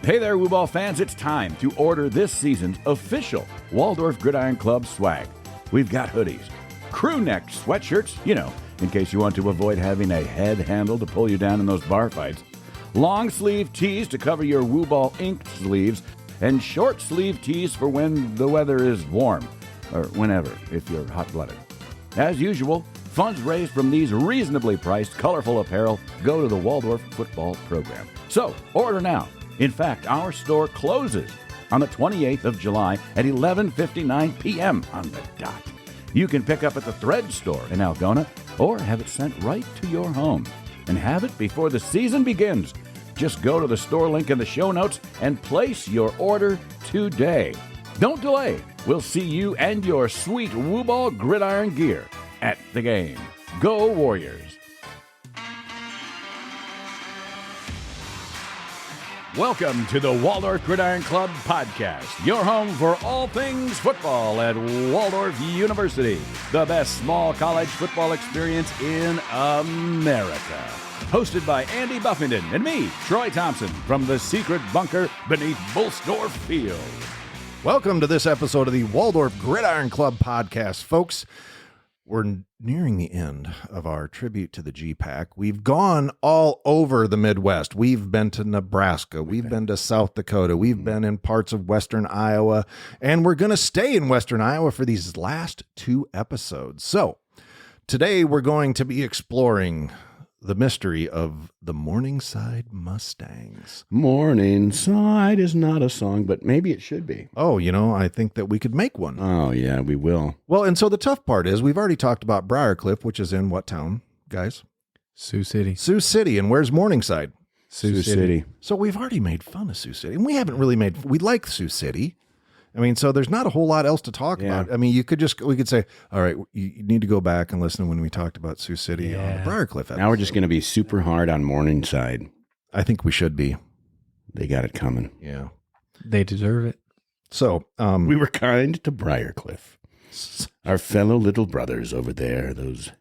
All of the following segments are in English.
Hey there, Woo Ball fans. It's time to order this season's official Waldorf Gridiron Club swag. We've got hoodies, crew neck sweatshirts, in case you want to avoid having a head handle to pull you down in those bar fights, long sleeve tees to cover your Woo Ball inked sleeves, and short sleeve tees for when the weather is warm, or whenever, if you're hot-blooded. As usual, funds raised from these reasonably priced, colorful apparel go to the Waldorf football program. So, order now. In fact, our store closes on the 28th of July at 11:59 p.m. on the dot. You can pick up at the Thread store in Algona or have it sent right to your home and have it before the season begins. Just go to the store link in the show notes and place your order today. Don't delay. We'll see you and your sweet Woo Ball gridiron gear at the game. Go Warriors! Welcome to the Waldorf Gridiron Club Podcast, your home for all things football at Waldorf University, the best small college football experience in America. Hosted by Andy Buffington and me, Troy Thompson, from the secret bunker beneath Bullsdorf Field. Welcome to this episode of the Waldorf Gridiron Club Podcast, folks. We're nearing the end of our tribute to the GPAC. We've gone all over the Midwest. We've been to Nebraska. We've been to South Dakota. We've been in parts of Western Iowa. And we're going to stay in Western Iowa for these last two episodes. So today we're going to be exploring the mystery of the Morningside Mustangs. Morningside is not a song, but maybe it should be. Oh, I think that we could make one. Oh, yeah, we will. Well, and so the tough part is we've already talked about Briarcliff, which is in what town, guys? Sioux City. Sioux City. And where's Morningside? Sioux City. So we've already made fun of Sioux City. And we haven't really we like Sioux City. I mean, so there's not a whole lot else to talk about. I mean, we could say, all right, you need to go back and listen when we talked about Sioux City on the Briarcliff episode. Now we're just going to be super hard on Morningside. I think we should be. They got it coming. Yeah. They deserve it. So we were kind to Briarcliff. Our fellow little brothers over there, those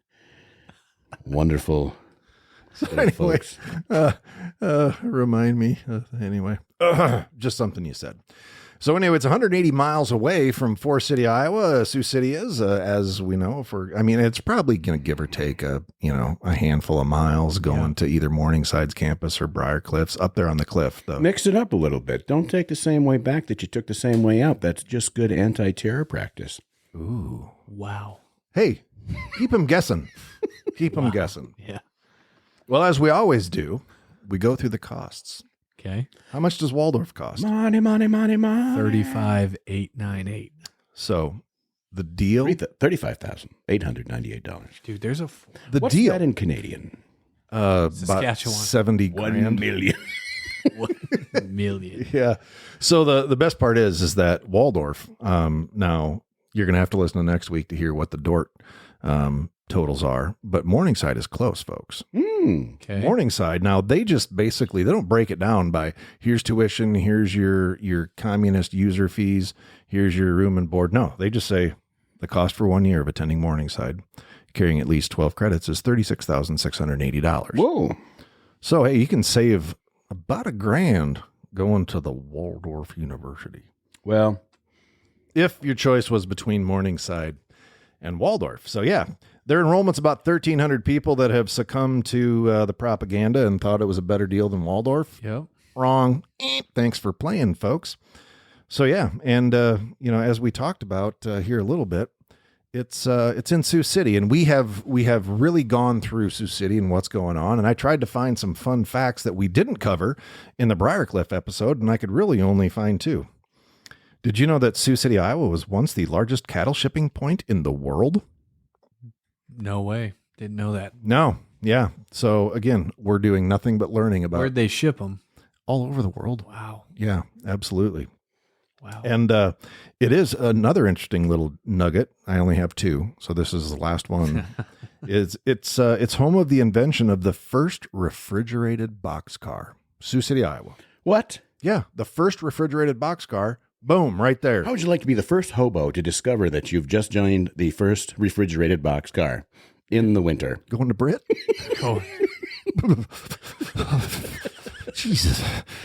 wonderful folks. Remind me. Anyway, just something you said. So anyway, it's 180 miles away from Forest City, Iowa. Sioux City is, as we know. It's probably going to give or take a handful of miles going to either Morningside's campus or Briarcliff's up there on the cliff. Though. Mix it up a little bit. Don't take the same way back that you took the same way out. That's just good anti-terror practice. Ooh, wow! Hey, keep them guessing. Keep them guessing. Yeah. Well, as we always do, we go through the costs. Okay. How much does Waldorf cost? Money. $35,898. So the deal, $35,898. Dude, there's What's that in Canadian? About Saskatchewan. 70 grand. 1 million. 1 million. Yeah. So the best part is that Waldorf, now you're going to have to listen to next week to hear what the Dort totals are, but Morningside is close, folks. Okay. Morningside, now they just basically, they don't break it down by here's tuition, here's your communist user fees, here's your room and board. No, they just say the cost for 1 year of attending Morningside, carrying at least 12 credits, is $36,680. Whoa. So, hey, you can save about $1,000 going to the Waldorf University. Well, if your choice was between Morningside and Waldorf. So, yeah, their enrollment's about 1,300 people that have succumbed to the propaganda and thought it was a better deal than Waldorf. Yep. Wrong. Thanks for playing, folks. So, yeah, and, as we talked about here a little bit, it's in Sioux City, and we have really gone through Sioux City and what's going on, and I tried to find some fun facts that we didn't cover in the Briarcliff episode, and I could really only find two. Did you know that Sioux City, Iowa was once the largest cattle shipping point in the world? No way. Didn't know that. No. Yeah. So again, we're doing nothing but learning about Where'd they ship them? all over the world. Wow. Yeah, absolutely. Wow. And it is another interesting little nugget. I only have two, so this is the last one. It's home of the invention of the first refrigerated boxcar. Sioux City, Iowa. what? Yeah, the first refrigerated boxcar. Boom, right there. How would you like to be the first hobo to discover that you've just joined the first refrigerated boxcar in the winter? Going to Brit? Oh. Jesus.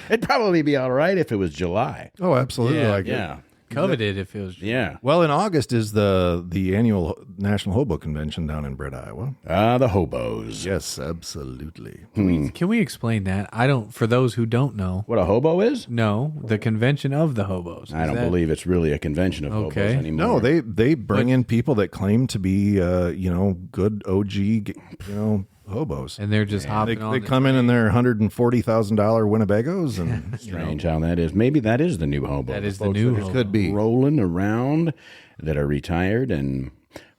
It'd probably be all right if it was July. Oh, absolutely. Yeah, like it. Yeah. Coveted if it was. Yeah. Well, in August is the annual National Hobo Convention down in Britt, Iowa. The hobos. Yes, absolutely. Can we explain that? I don't. For those who don't know, What a hobo is? no, the convention of the hobos. I Is don't that- believe it's really a convention of hobos Okay. anymore. No, they bring in people that claim to be, good OG, hobos. And they're just They, hopping on. they the come in train. their $140,000 Winnebagos, and Strange how that is. Maybe that is the new hobo. That is the folks new that are hobo. could be. rolling around that are retired. And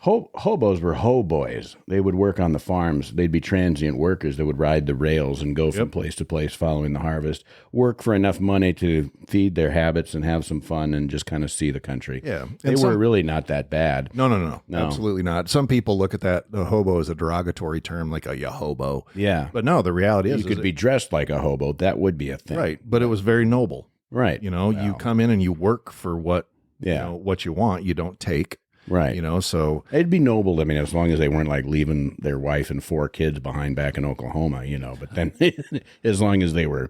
hobos were hoboys. They would work on the farms. They'd be transient workers that would ride the rails and go from place to place following the harvest, work for enough money to feed their habits and have some fun and just kind of see the country. Yeah. They And were some- really not that bad. No, absolutely not. Some people look at the hobo as a derogatory term, like a hobo. Yeah. But no, the reality is You could be dressed like a hobo. That would be a thing. right. But it was very noble. Right. You come in and you work for what Yeah. what you want. You don't take. Right. So It'd be noble. I mean, as long as they weren't like leaving their wife and 4 kids behind back in Oklahoma, But then, as long as they were,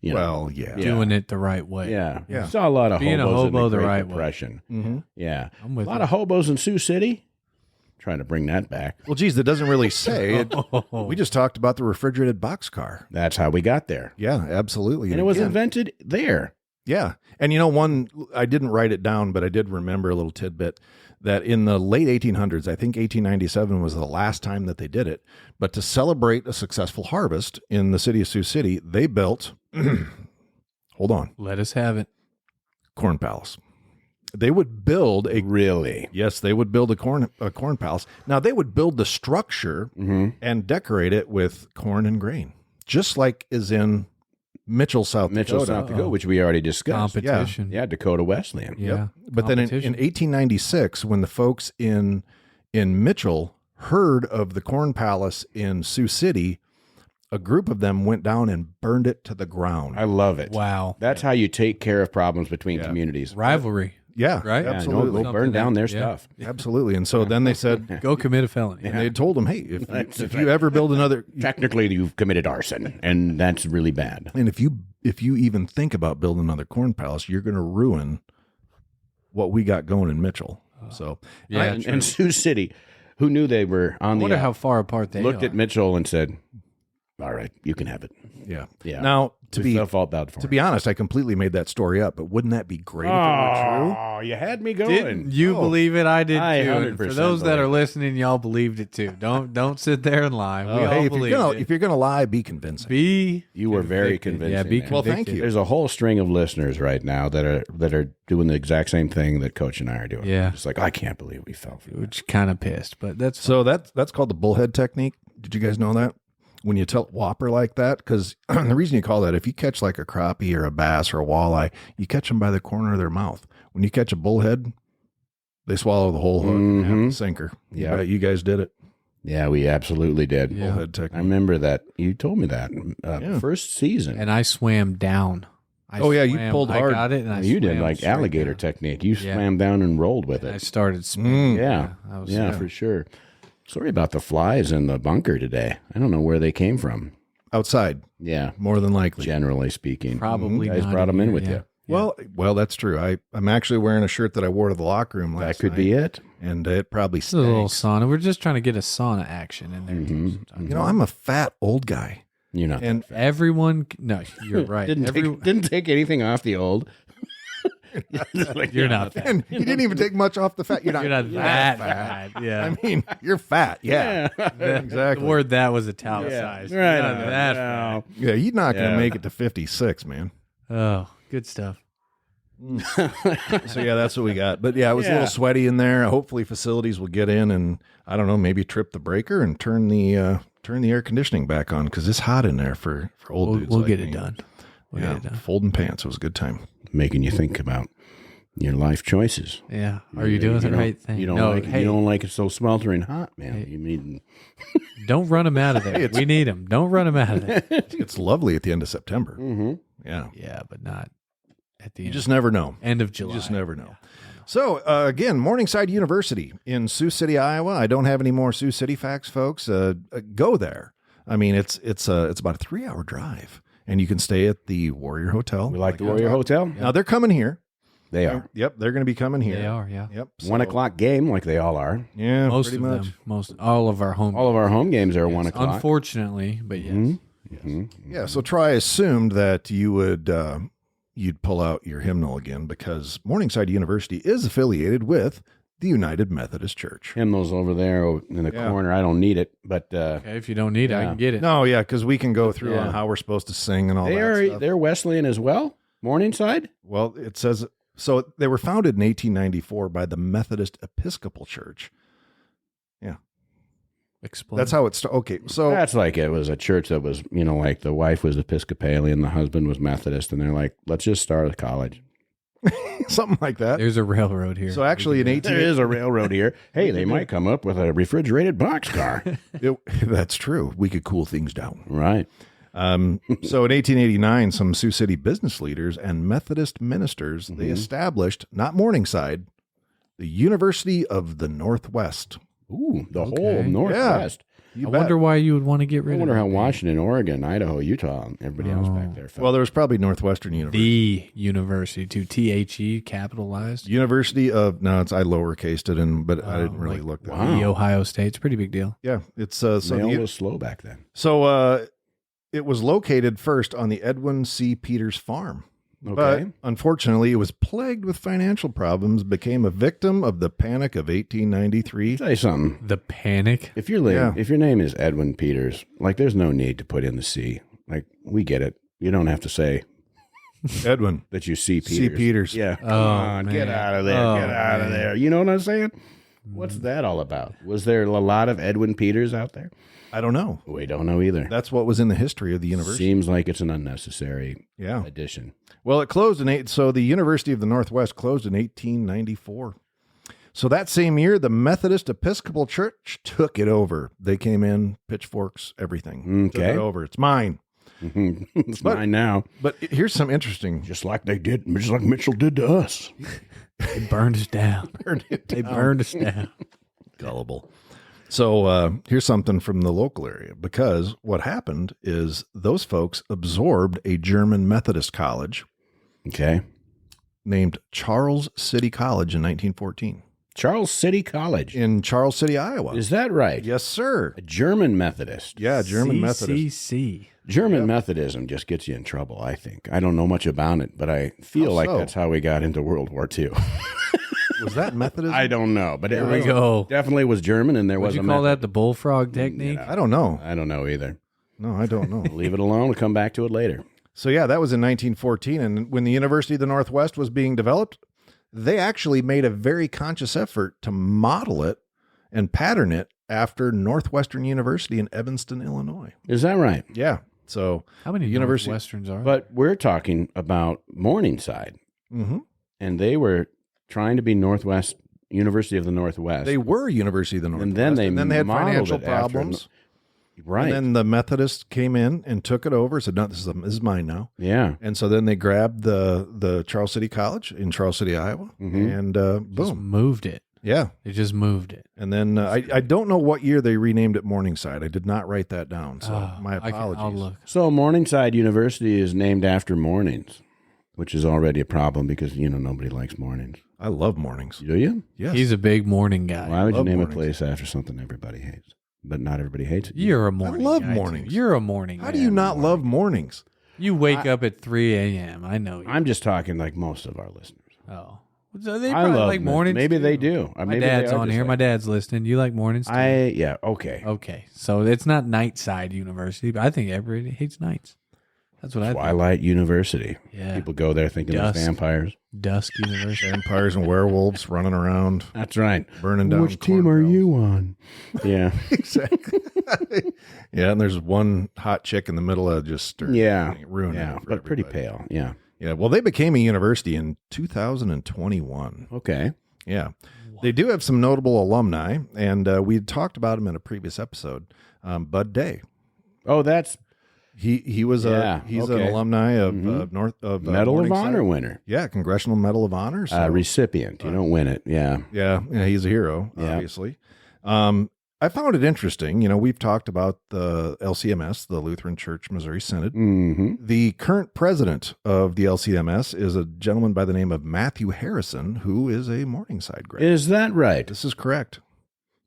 well, yeah. doing it the right way. yeah. Yeah. Saw a lot of Being a hobos hobo in the the Great right way. Depression. Mm-hmm. Yeah, I'm with a lot you. of hobos in Sioux City. Trying to bring that back. Well, geez, that doesn't really say. We just talked about the refrigerated boxcar. That's how we got there, Yeah, absolutely. and it was again, invented there. Yeah. And one, I didn't write it down, but I did remember a little tidbit that in the late 1800s, I think 1897 was the last time that they did it. But to celebrate a successful harvest in the city of Sioux City, they built, hold on, Let us have it. Corn Palace. They would build Really? yes, they would build a corn palace. Now they would build the structure and decorate it with corn and grain, just like is in Mitchell, South Mitchell, Dakota. South Dakota, which we already discussed. Competition. Yeah, Dakota Wesleyan. Yeah. Yep. But then in Competition. 1896, when the folks in Mitchell heard of the Corn Palace in Sioux City, a group of them went down and burned it to the ground. I love it. Wow. That's how you take care of problems between communities. Rivalry. Yeah, Right? Yeah, absolutely. go burn down their Yeah. stuff. Absolutely. And so then they said, Go commit a felony. and they told them, hey, if That's you ever build another, Technically, you've committed arson, and that's really bad. and if you even think about building another Corn Palace, you're going to ruin what we got going in Mitchell. So, Yeah. And Sioux City, who knew they were I on wonder the how far apart they looked are. at Mitchell and said, "All right, you can have it." yeah. Yeah. Now, We felt bad for to him. be honest, I completely made that story up, but wouldn't that be great if it were true? Oh, you had me going. Didn't you Oh. believe it? I did I too. And for 100% those that are believe listening, y'all believed it too. Don't sit there and lie. We Oh, all hey, if believed you're it. gonna lie, be convincing. Be You were very convicted. convincing. Yeah, be there. Well, convicted. thank you. There's a whole string of listeners right now that are doing the exact same thing that Coach and I are doing. Yeah. It's like, I can't believe we fell for that. Which kind of pissed, but that's So that's called the bullhead technique. Did you guys know that? When you tell whopper like that, because the reason you call that, if you catch like a crappie or a bass or a walleye, you catch them by the corner of their mouth. When you catch a bullhead, they swallow the whole hook and have the sinker. Yeah. You guys did it. Yeah, we absolutely did. Yeah. Bullhead I technique. remember that. You told me that Yeah. first season. and I swam down. Oh, yeah, you pulled hard. I got it, and I you did swam like straight alligator down. technique. You Yeah. swam down and rolled with And I it. started spinning. Yeah. I was, Yeah, for sure. Sorry about the flies in the bunker today. I don't know where they came from. Outside, Yeah, more than likely. generally speaking. probably You guys not brought them in here, with yeah. you. Well, that's true. I'm actually wearing a shirt that I wore to the locker room last That could night, be it. and it probably It's a little stinks. sauna. We're just trying to get a sauna action in there. too Mhm. sometimes. You know, I'm a fat old guy, You're not. and Everyone, no, you're right. Didn't take anything off the old. You're not fat. and you didn't even take much off the fat. You're not, You're not that fat. Yeah. I mean, you're fat. Yeah, The exactly. word that was italicized. Right. You're not that No. Yeah, you're not going to Yeah. make it to 56, man. fat. Oh, good stuff. So yeah, that's what we got. But yeah, it was a Yeah. little sweaty in there. Hopefully, facilities will get in and I don't know, maybe trip the breaker and turn the air conditioning back on because it's hot in there for old We'll, dudes. we'll like get me. it done. We'll Yeah, get it done. folding pants. It was a good time. Making you think about your life choices. Yeah. Are you doing the don't- right thing? You don't no, like hey, you don't like it so sweltering hot, man. You mean don't run them out of there. We need them. Don't run them out of there. It's lovely at the end of September. Yeah, Yeah, but not at the you end, just never know. end of July. You just never know. So again, Morningside University in Sioux City, Iowa. I don't have any more Sioux City facts, folks. Go there. I mean, it's about a 3-hour drive, and you can stay at the Warrior Hotel. We like the Warrior Hotel. Now they're coming here. They are. Yep, they're going to be coming here. They are, yeah. Yep. 1 o'clock game, like they all are. Yeah, Most pretty of much. them. All of our home. All of our home games are 1 o'clock. Unfortunately, but yes. Yeah, so Troy assumed that you would you'd pull out your hymnal again because Morningside University is affiliated with the United Methodist Church. Hymnals over there in the corner. I don't need it, but Okay, if you don't need it, I can get it. No, yeah, because we can go through on how we're supposed to sing and all that stuff. They're Wesleyan as well. Morningside. Well, it says so. They were founded in 1894 by the Methodist Episcopal Church. Yeah, Explain. that's how it started. Okay, so That's like it was a church that was, like the wife was Episcopalian, the husband was Methodist, and they're like, let's just start a college. something like that. There's a railroad here. So actually, in 18, There is a railroad here. Hey, they might come up with a refrigerated boxcar. that's true. We could cool things down. Right. So in 1889, some Sioux City business leaders and Methodist ministers, they established, not Morningside, the University of the Northwest. Ooh, the Okay. whole Northwest. You I bet. wonder why you would want to get I rid wonder of how it. Washington, Oregon, Idaho, Utah, and everybody else back there felt. Well, there was probably Northwestern University. The university to THE capitalized. University of, no, I lowercased it in, but I didn't really look that. wow. The Ohio State's pretty big deal. Yeah, it's so Mail was slow back then. it was located first on the Edwin C. Peters farm. Okay. But unfortunately, it was plagued with financial problems, became a victim of the Panic of 1893. Tell you something. The panic. If your name is Edwin Peters, like there's no need to put in the C. Like we get it. You don't have to say Edwin. that you see Peters. C. Peters. Yeah. Come Oh, on, get man. out of there. Oh, get out of man. there. You know what I'm saying? What's that all about? Was there a lot of Edwin Peters out there? I don't know. We don't know either. That's what was in the history of the university. Seems like it's an unnecessary Yeah. addition. Well, it closed so the University of the Northwest closed in 1894. So that same year, the Methodist Episcopal Church took it over. They came in, pitchforks, everything. Took Okay. it over. It's mine. It's mine now. But here's some interesting. Just like Mitchell did to us. They burned us down. They burned us down. Gullible. So here's something from the local area, because what happened is those folks absorbed a German Methodist college Okay. named Charles City College in 1914 Charles City College. in Charles City, Iowa. Is that right? Yes, sir. A German Methodist. Yeah, German Methodist. CCC. German Methodism just gets you in trouble, I think. I don't know much about it, but I feel How like so? that's how we got into World War II. Was that Methodism? I don't know, but There we go. definitely was German, and there Would was you a call method. that the bullfrog technique? I don't know. I don't know either. No, I don't know. Leave it alone. We'll come back to it later. So yeah, that was in 1914. And when the University of the Northwest was being developed, they actually made a very conscious effort to model it and pattern it after Northwestern University in Evanston, Illinois. Is that right? Yeah. So How many University- Northwesterns are there? But we're talking about Morningside, and they were trying to be University of the Northwest. they were University of the Northwest. And then they had modeled financial it after- problems. right. And then the Methodists came in and took it over. Said, "No, this is mine now." yeah. And so then they grabbed the Charles City College in Charles City, Iowa, and Just boom, moved it. yeah. They just moved it. And then I don't know what year they renamed it Morningside. I did not write that down, so my apologies. I'll look. So Morningside University is named after mornings, which is already a problem because, nobody likes mornings. I love mornings. Do you? Yes. He's a big morning guy. Why would you love name mornings. a place after something everybody hates? But not everybody hates it. You're a morning love guy, too. mornings. You're a morning How guy. do you not love mornings? You wake up at 3 a.m. I know you. I'm just talking like most of our listeners. Oh. So they I probably love like mornings. Maybe too. they do. My dad's on here. My dad's listening. You like mornings too? Okay. Okay. So it's not Nightside University, but I think everybody hates nights. That's what I think. Twilight University. Yeah. People go there thinking Dusk. there's vampires. Dusk University. Vampires and werewolves running around, That's right. burning down. Which team are you on? Yeah. Exactly. Yeah, and there's one hot chick in the middle of just stirring, Yeah. ruining Yeah. it for But pretty everybody. pale. Yeah. Yeah, well, they became a university in 2021. Okay. Yeah. They do have some notable alumni, and we talked about him in a previous episode. Bud Day. Oh, that's He was he's an okay. alumni of Mhm. North of Medal of Morningside. Honor winner. Yeah, Congressional Medal of Honor. So, Recipient. You don't win it. Yeah. yeah, he's a hero, Yeah. obviously. I found it interesting. We've talked about the LCMS, the Lutheran Church Missouri Synod. Mm-hmm. The current president of the LCMS is a gentleman by the name of Matthew Harrison, who is a Morningside grad. Is that right? This is correct.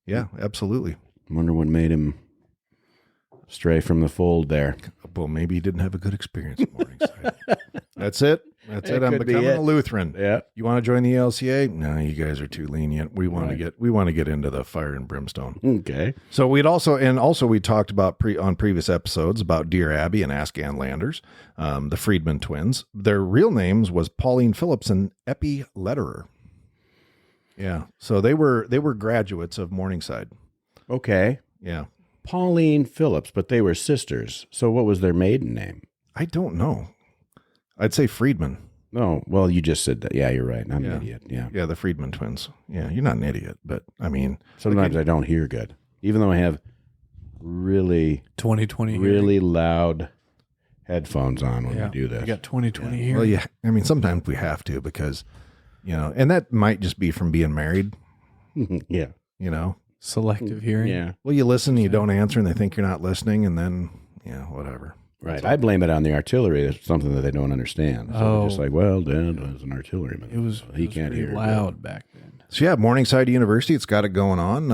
Yeah, absolutely. Wonder what made him stray from the fold there. Well, maybe he didn't have a good experience at Morningside. That's it. That's it. I'm could be becoming it. a Lutheran. Yeah. You want to join the LCA? No, you guys are too lenient. We want Right. to get into the fire and brimstone. Okay. So we talked about on previous episodes about Dear Abby and Ask Ann Landers, the Friedman twins. Their real names was Pauline Phillips and Eppie Lederer. Yeah. So they were graduates of Morningside. Okay. Yeah. Pauline Phillips, but they were sisters. So what was their maiden name? I don't know. I'd say Friedman. Oh, well, you just said that. Yeah, you're right. I'm Yeah. an idiot. Yeah. Yeah, the Friedman twins. Yeah, you're not an idiot, but I mean, Sometimes I don't hear good, even though I have really 2020 really loud headphones on when Yeah. we do this. You got 2020 here. well, yeah. I mean, sometimes we have to because, and that might just be from being married. Yeah. Selective hearing. Yeah. Well, you listen, you don't answer, and they think you're not listening, and then, whatever. Right. I blame it on the artillery. That's something that they don't understand. So they're just Oh. like, well, Dad was an artilleryman. It was, he it was can't pretty hear loud back then. So yeah, Morningside University, it's got it going on.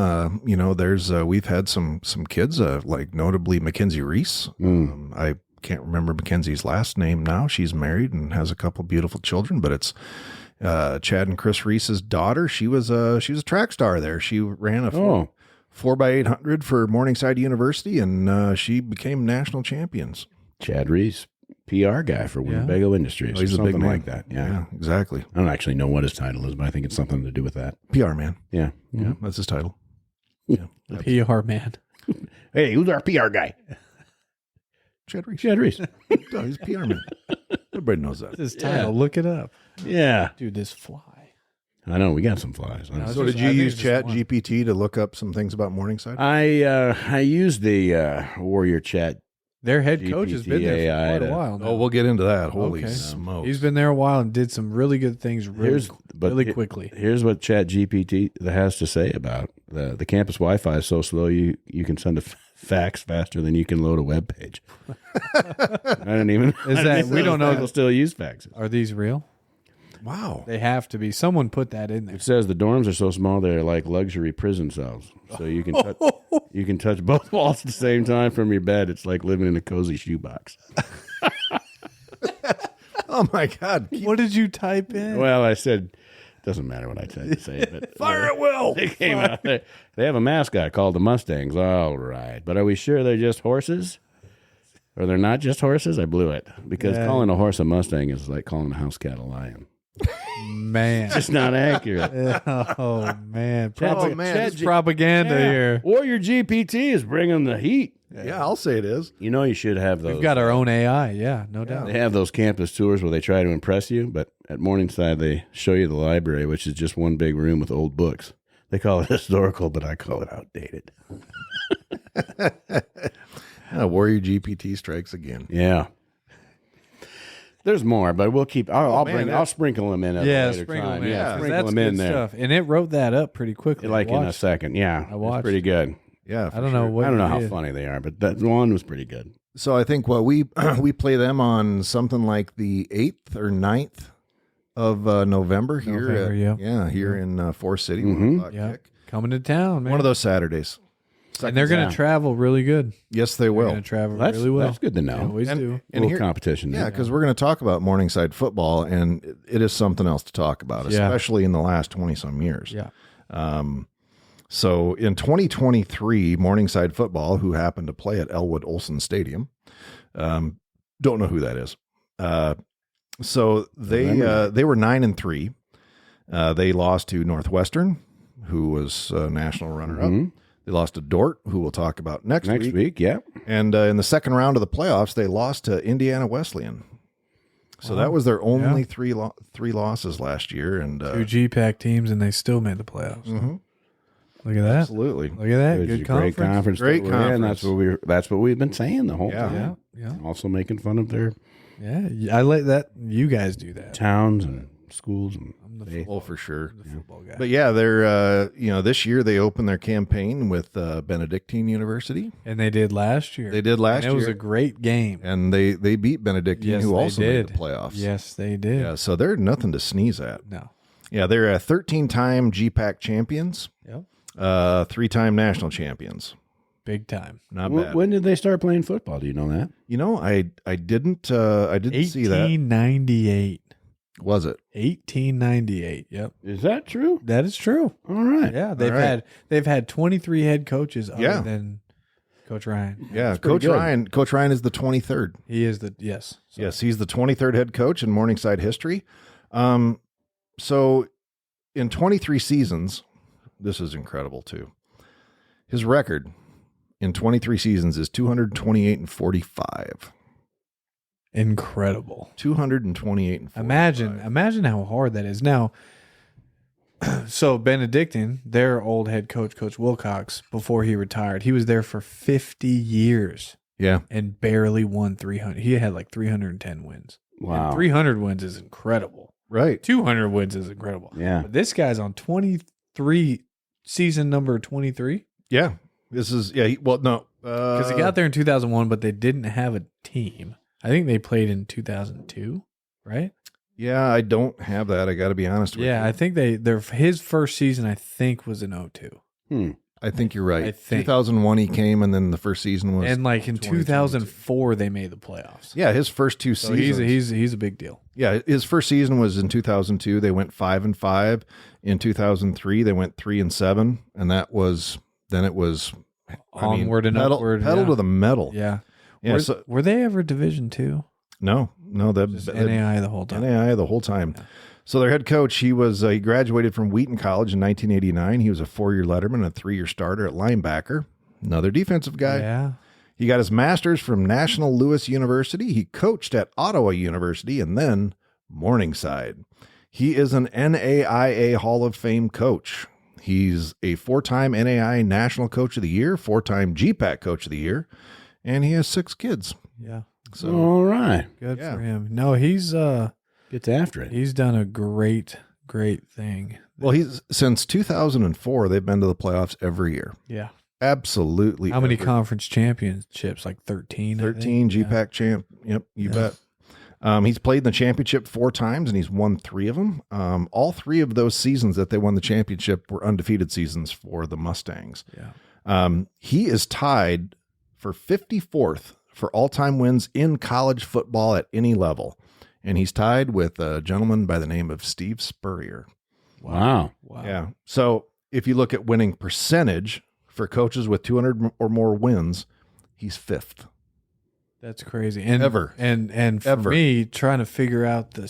There's we've had some kids, like notably Mackenzie Reese. I can't remember Mackenzie's last name now. She's married and has a couple beautiful children, but it's Chad and Chris Reese's daughter. She was a track star there. She ran a 4x800 for Morningside University, and she became national champions. Chad Reese, PR guy for Winnebago Industries. He's or a something big name. like that. Yeah. Exactly. I don't actually know what his title is, but I think it's something to do with that. PR man. Yeah. Yeah, that's his title. Yeah. The PR man. Hey, who's our PR guy? Chad Reese. Chad Reese. Oh, he's a PR man. Everybody knows that. His title. Look it up. Yeah. Dude, this fly. I know. We got some flies. So did you use Chat GPT to look up some things about Morningside? I used the Warrior Chat. Their head coach has been there GPTA for quite a to- while now. Oh, we'll get into that. Holy Okay. smokes. He's been there a while and did some really good things really quickly. Here's what Chat GPT has to say about the campus Wi-Fi is so slow you can send a fax faster than you can load a web page. I don't even. We don't know. They'll still use faxes. Are these real? Wow. They have to be. Someone put that in there. It says the dorms are so small they're like luxury prison cells. So you can touch both walls at the same time from your bed. It's like living in a cozy shoebox. Oh, my God. What did you type in? Well, I said, doesn't matter what I try to say. But Fire at will. They came out there. They have a mascot called the Mustangs. All right. But are we sure they're just horses? Or they're not just horses? I blew it. Because calling a horse a Mustang is like calling a house cat a lion. Man. It's not accurate. Oh, man. man. It's propaganda here. WarriorGPT is bringing the heat. Yeah, I'll say it is. You know you should have those. We've got our own AI. Yeah, no doubt. They have those campus tours where they try to impress you, but at Morningside they show you the library, which is just one big room with old books. They call it historical, but I call it outdated. Warrior GPT strikes again. Yeah. There's more, but we'll keep. I'll sprinkle them in at a later sprinkle time. them in. Yeah, 'cause sprinkle that's them in good there, stuff. And it wrote that up pretty quickly. like in a watched. second. Yeah, I watched. It's pretty good. Yeah, I don't know what I don't know you how did. funny they are, but that one was pretty good. So I think we play them on something like the 8th or 9th of November here. Here in Forest City. 1 o'clock Yeah. kick. Coming to town, man. One of those Saturdays. And they're going to travel really good. Yes, they They're will. going to travel That's really well. That's good to They know. always do. And Little here, competition. yeah, there. because we're going to talk about Morningside football, and it is something else to talk about, Yeah. especially in the last 20-some years. Yeah. So in 2023, Morningside football, who happened to play at Elwood Olson Stadium, don't know who that is. So they were 9-3. They lost to Northwestern, who was national runner-up. Mm-hmm. They lost to Dort, who we'll talk about next week. Yeah. And in the second round of the playoffs, they lost to Indiana Wesleyan. So that was their only three losses last year. And 2 GPAC teams, and they still made the playoffs. Mhm. Look at that. Absolutely. Look at that. It was Good a great conference. Great that we're in. conference. That's what we've been saying the whole Yeah. time. Yeah. Also making fun of their Yeah. I let that. You guys do that. towns and schools. And For sure. The football guy. But yeah, they're this year they opened their campaign with Benedictine University. And they did last year. They did last year. It was a great game. And they beat Benedictine, Yes, who they also did. made the playoffs. Yes, they did. Yeah, so they're nothing to sneeze at. No. Yeah, they're 13-time GPAC champions, Yep. 3-time national champions. Big time. Not bad. when did they start playing football? Do you know that? I didn't see that. 1898. Was it? 1898. Yep. Is that true? That is true. All right. Yeah, right. they've had 23 head coaches other than Coach Ryan. Yeah, pretty good. Coach Ryan is the 23rd. He is the yes. Sorry. Yes, he's the 23rd head coach in Morningside history. So in 23 seasons, this is incredible too. His record in 23 seasons is 228-45. Incredible. 228-45. Imagine how hard that is. Now, so Benedictine, their old head coach, Coach Wilcox, before he retired, he was there for 50 years Yeah. and barely won 300. He had like 310 wins. Wow. And 300 wins is incredible. Right. 200 wins is incredible. Yeah. But this guy's on 23, season number 23. Yeah. This is no. Because he got there in 2001, but they didn't have a team. I think they played in 2002, right? Yeah, I don't have that. I got to be honest with you. Yeah, I think his first season, I think, was in 02. I think you're right. I think. 2001 he came, and then the first season was. And like in 2004, they made the playoffs. Yeah, his first two So seasons. he's a big deal. Yeah, his first season was in 2002. They went 5-5. In 2003, they went 3-7, and that was then it was Onward and pedal, upward. pedal yeah. to the metal. Yeah. Yeah. Were they ever Division II? No, Just NAI the whole time. NAI the whole time. Yeah. So their head coach, he graduated from Wheaton College in 1989. He was a 4-year letterman, a 3-year starter at linebacker. Another defensive guy. Yeah. He got his master's from National Louis University. He coached at Ottawa University and then Morningside. He is an NAIA Hall of Fame coach. He's a 4-time NAIA National Coach of the Year, 4-time GPAC Coach of the Year, and he has 6 kids. Yeah. So all right. Good for him. No, he's Gets after it. he's done a great thing. Well, since 2004, they've been to the playoffs every year. Yeah. Absolutely. How many every- conference championships? Like 13. I 13 think? GPAC champ. Yep, you Yeah. bet. He's played in the championship 4 times, and he's won 3 of them. All 3 of those seasons that they won the championship were undefeated seasons for the Mustangs. Yeah. He is tied for 54th for all-time wins in college football at any level, and he's tied with a gentleman by the name of Steve Spurrier. Wow. Yeah. So if you look at winning percentage for coaches with 200 or more wins, he's 5th. That's crazy. And Ever. And for Ever. me, trying to figure out the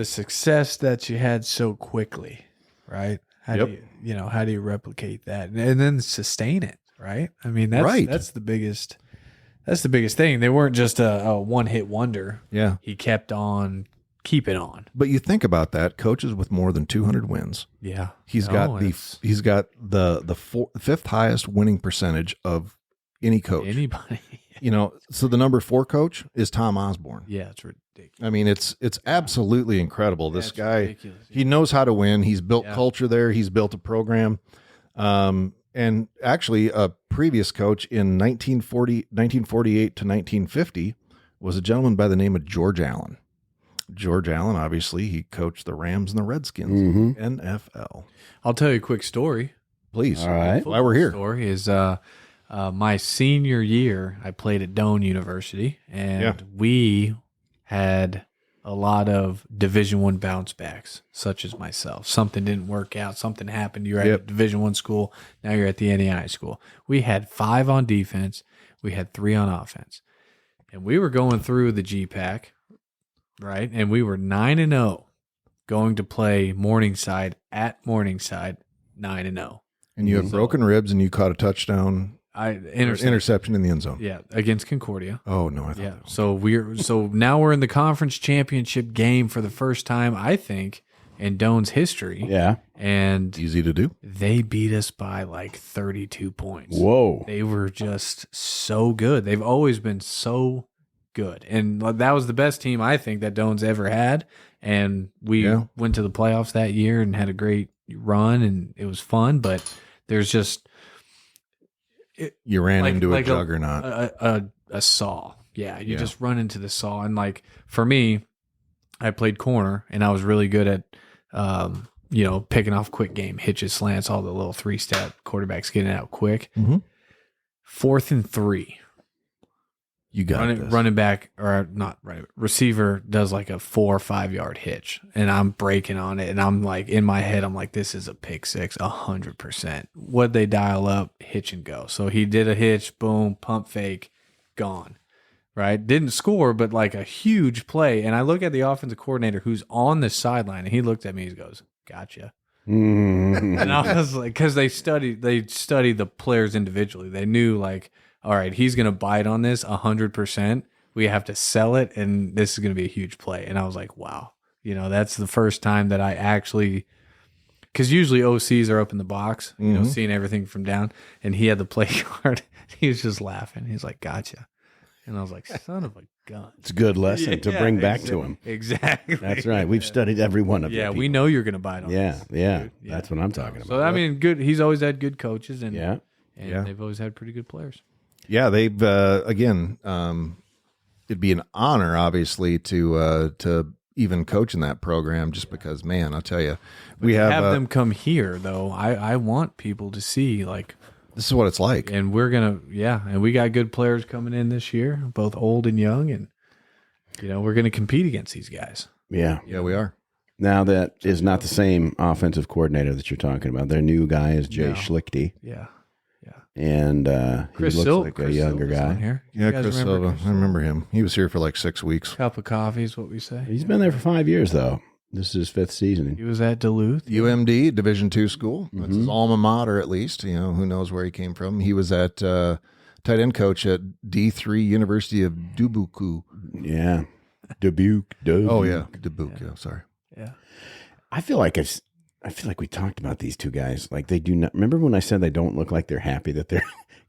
success that you had so quickly, right? How do you replicate that and then sustain it, right? I mean, that's the biggest thing. They weren't just a one-hit wonder. Yeah. He kept on keeping on. But you think about that, coaches with more than 200 wins. Yeah. He's got the 5th highest winning percentage of any coach. Anybody. So the number 4 coach is Tom Osborne. Yeah, it's ridiculous. I mean, it's absolutely incredible. This That's guy, ridiculous. he knows how to win. He's built Yeah. culture there. He's built a program. And actually a previous coach in 1948 to 1950 was a gentleman by the name of George Allen. George Allen, obviously, he coached the Rams and the Redskins, NFL. I'll tell you a quick story. Please. All right. While we're here. Story is my senior year, I played at Doane University, and we had a lot of Division I bounce backs, such as myself. Something didn't work out. Something happened. You're at Division I school. Now you're at the NAI school. We had 5 on defense. We had 3 on offense. And we were going through the GPAC, right? And we were 9-0 going to play Morningside at Morningside, 9-0. And you have broken ribs and you caught a touchdown. Interception in the end zone. Yeah, against Concordia. Oh no, I thought. Yeah. So now we're in the conference championship game for the first time, I think, in Doane's history. Yeah. And Easy to do. they beat us by like 32 points. Whoa. They were just so good. They've always been so good. And that was the best team I think that Doan's ever had. And we went to the playoffs that year and had a great run, and it was fun. But there's just you ran into a juggernaut, a saw. Yeah, you just run into the saw. And like for me, I played corner, and I was really good at picking off quick game, hitches, slants, all the little 3-step quarterbacks getting out quick. 4th and 3. You got this. Running back, or not right, receiver does like a 4 or 5 yard hitch, and I'm breaking on it, and I'm like, in my head, I'm like, this is a pick six, 100%. What'd they dial up? Hitch and go. So he did a hitch, boom, pump fake, gone. Right? Didn't score, but like a huge play. And I look at the offensive coordinator who's on the sideline, and he looked at me, he goes, gotcha. And I was like, because they studied the players individually. They knew like, all right, he's going to bite on this 100%. We have to sell it, and this is going to be a huge play. And I was like, wow, that's the first time that I actually, because usually OCs are up in the box, seeing everything from down. And he had the play card. He was just laughing. He's like, gotcha. And I was like, son of a gun. It's a good lesson to bring back to him. Exactly. That's right. We've studied every one of them. Yeah, we know you're going to bite on this. Yeah. That's what I'm talking about. So, I mean, good. He's always had good coaches, and Yeah. they've always had pretty good players. Yeah, they've again. It'd be an honor, obviously, to even coach in that program, just because, man, I'll tell you, we have them come here though. I want people to see like this is what it's like, and we're gonna and we got good players coming in this year, both old and young, and we're gonna compete against these guys. Yeah, we are. Now that is not the same offensive coordinator that you're talking about. Their new guy is Jay Schlichty. Yeah. And Chris he looks Silva, like a younger guy. Here. Yeah, Chris Silva. I remember him. He was here for like 6 weeks. Cup of coffee is what we say. He's been there for 5 years, though. This is his 5th season. He was at Duluth. UMD, Division II school. That's his alma mater, at least. Who knows where he came from. He was at tight end coach at D3 University of Dubuque. Yeah. Dubuque. Oh, yeah. Dubuque. Yeah, sorry. Yeah. I feel like we talked about these two guys. Like they do not. Remember when I said they don't look like they're happy that they're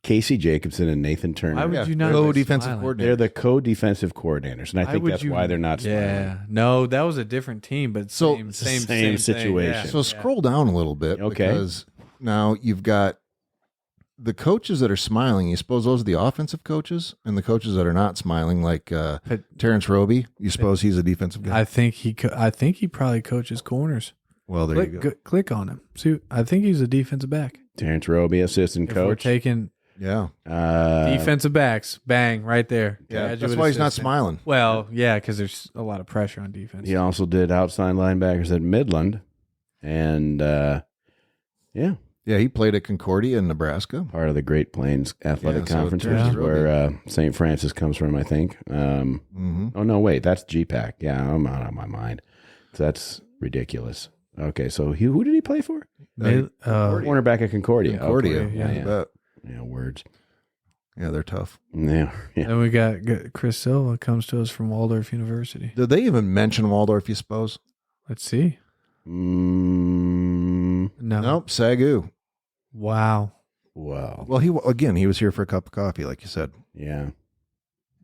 Casey Jacobson and Nathan Turner? Why would you not? Co-defensive coordinators. They're the co-defensive coordinators, and I think that's why they're not smiling. Yeah. No, that was a different team, but same situation. Yeah. So scroll down a little bit, because now you've got the coaches that are smiling. You suppose those are the offensive coaches, and the coaches that are not smiling, like Terrence Roby. You suppose he's a defensive guy? I think he probably coaches corners. Well, there you go. Click on him. See, I think he's a defensive back. Terrence Roby, assistant If coach. we're taking defensive backs, bang, right there. Yeah, that's why he's not smiling. Well, yeah, because there's a lot of pressure on defense. He also did outside linebackers at Midland, and he played at Concordia in Nebraska. part of the Great Plains Athletic so Conference, which Terrence is where St. Francis comes from, I think. Oh, no, wait, that's GPAC. Yeah, I'm out of my mind. So that's ridiculous. Okay, so who did he play for? Cornerback at Concordia. Concordia, Okay, yeah, words. Yeah, they're tough. Yeah. Then we got Chris Silva comes to us from Waldorf University. Did they even mention Waldorf, you suppose? Let's see. No. Nope, Sagu. Wow. Wow. Well, he was here for a cup of coffee, like you said. Yeah.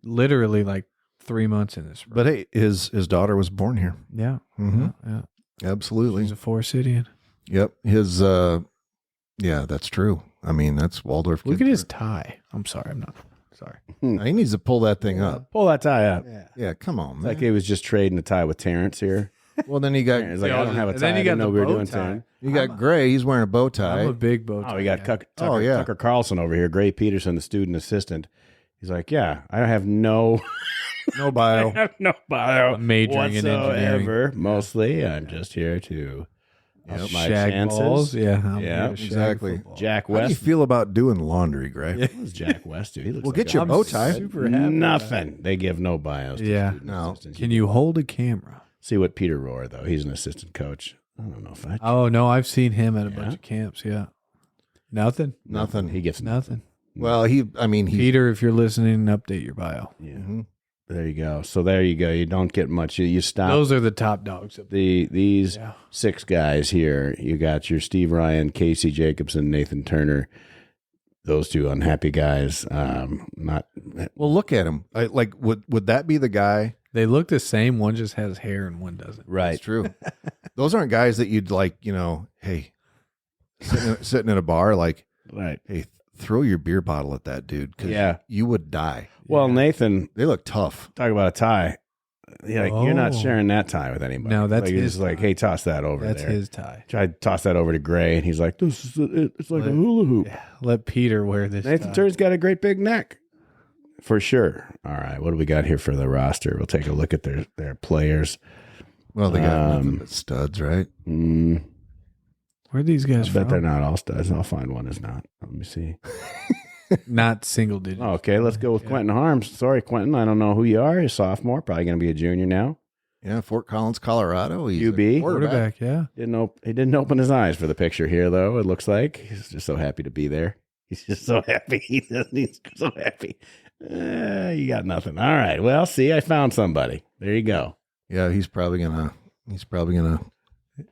Literally like 3 months in this. But hey, his daughter was born here. Yeah. Mm-hmm. Yeah. Absolutely. He's a Forest-Citian. Yep. His, that's true. I mean, that's Waldorf. Look at his tie. I'm sorry. I'm not. Sorry. He needs to pull that thing up. Pull that tie up. Yeah, come on, man. Like he was just trading a tie with Terrence here. Well, then he got It's like, I don't have a And tie. then I you didn't got know the we were bow doing tie. Terrence. You got Gray. He's wearing a bow tie. I'm a big bow tie. Oh, we got guy. Tucker Carlson over here. Gray Peterson, the student assistant. He's like, yeah, I have no bio. I have no bio I'm majoring in engineering. whatsoever. Mostly, I'm just here to up my Shag chances. balls. Yeah. I'm Yeah, here to shag exactly. football. Jack How do you West. feel about doing laundry, Gray? What does Jack West do? He looks Well, like get your I'm bow tie. super happy. nothing. They give no bios. To Yeah. student No. assistants. Can you hold a camera? see what Peter Rohr though? He's an assistant coach. I don't know if I. Oh no, I've seen him at a Yeah? bunch of camps. Yeah. Nothing. Nothing. He gets Nothing. Well, he. Peter, if you're listening, update your bio. Yeah. Mhm. There you go. So there you go. You don't get much. You stop. Those are the top dogs. These Yeah. 6 guys here. You got your Steve Ryan, Casey Jacobson, Nathan Turner. those two unhappy guys. Not Well, look at him. Would that be the guy? They look the same. One just has hair and one doesn't. right. It's true. Those aren't guys that you'd like, hey, sitting in a bar, like, Right. hey, throw your beer bottle at that dude. 'Cause Yeah. you would die. Well, Nathan, They look tough. talk about a tie. Yeah, you're not Oh. sharing that tie with anybody. No, that's like, his it's like, tie. hey, toss that over That's there. his tie. Try to toss that over to Gray, and he's like, "This is it. It's like a hula hoop." Yeah, let Peter wear this. Nathan tie. Turner's got a great big neck, for sure. All right, what do we got here for the roster? We'll take a look at their players. Well, they got nothing but studs, right? Mm, Where are these I guys bet from? they're not all studs. I'll find one is not. Let me see. Not single digits. Oh, okay, let's go with Quentin Harms. Sorry, Quentin, I don't know who you are. You're a sophomore, probably going to be a junior now. Yeah, Fort Collins, Colorado. He's UB. a quarterback. Quarterback, yeah. He didn't open his eyes for the picture here, though. It looks like he's just so happy to be there. He's just so happy. He's so happy. You got nothing. All right. Well, see, I found somebody. There you go. Yeah, he's probably gonna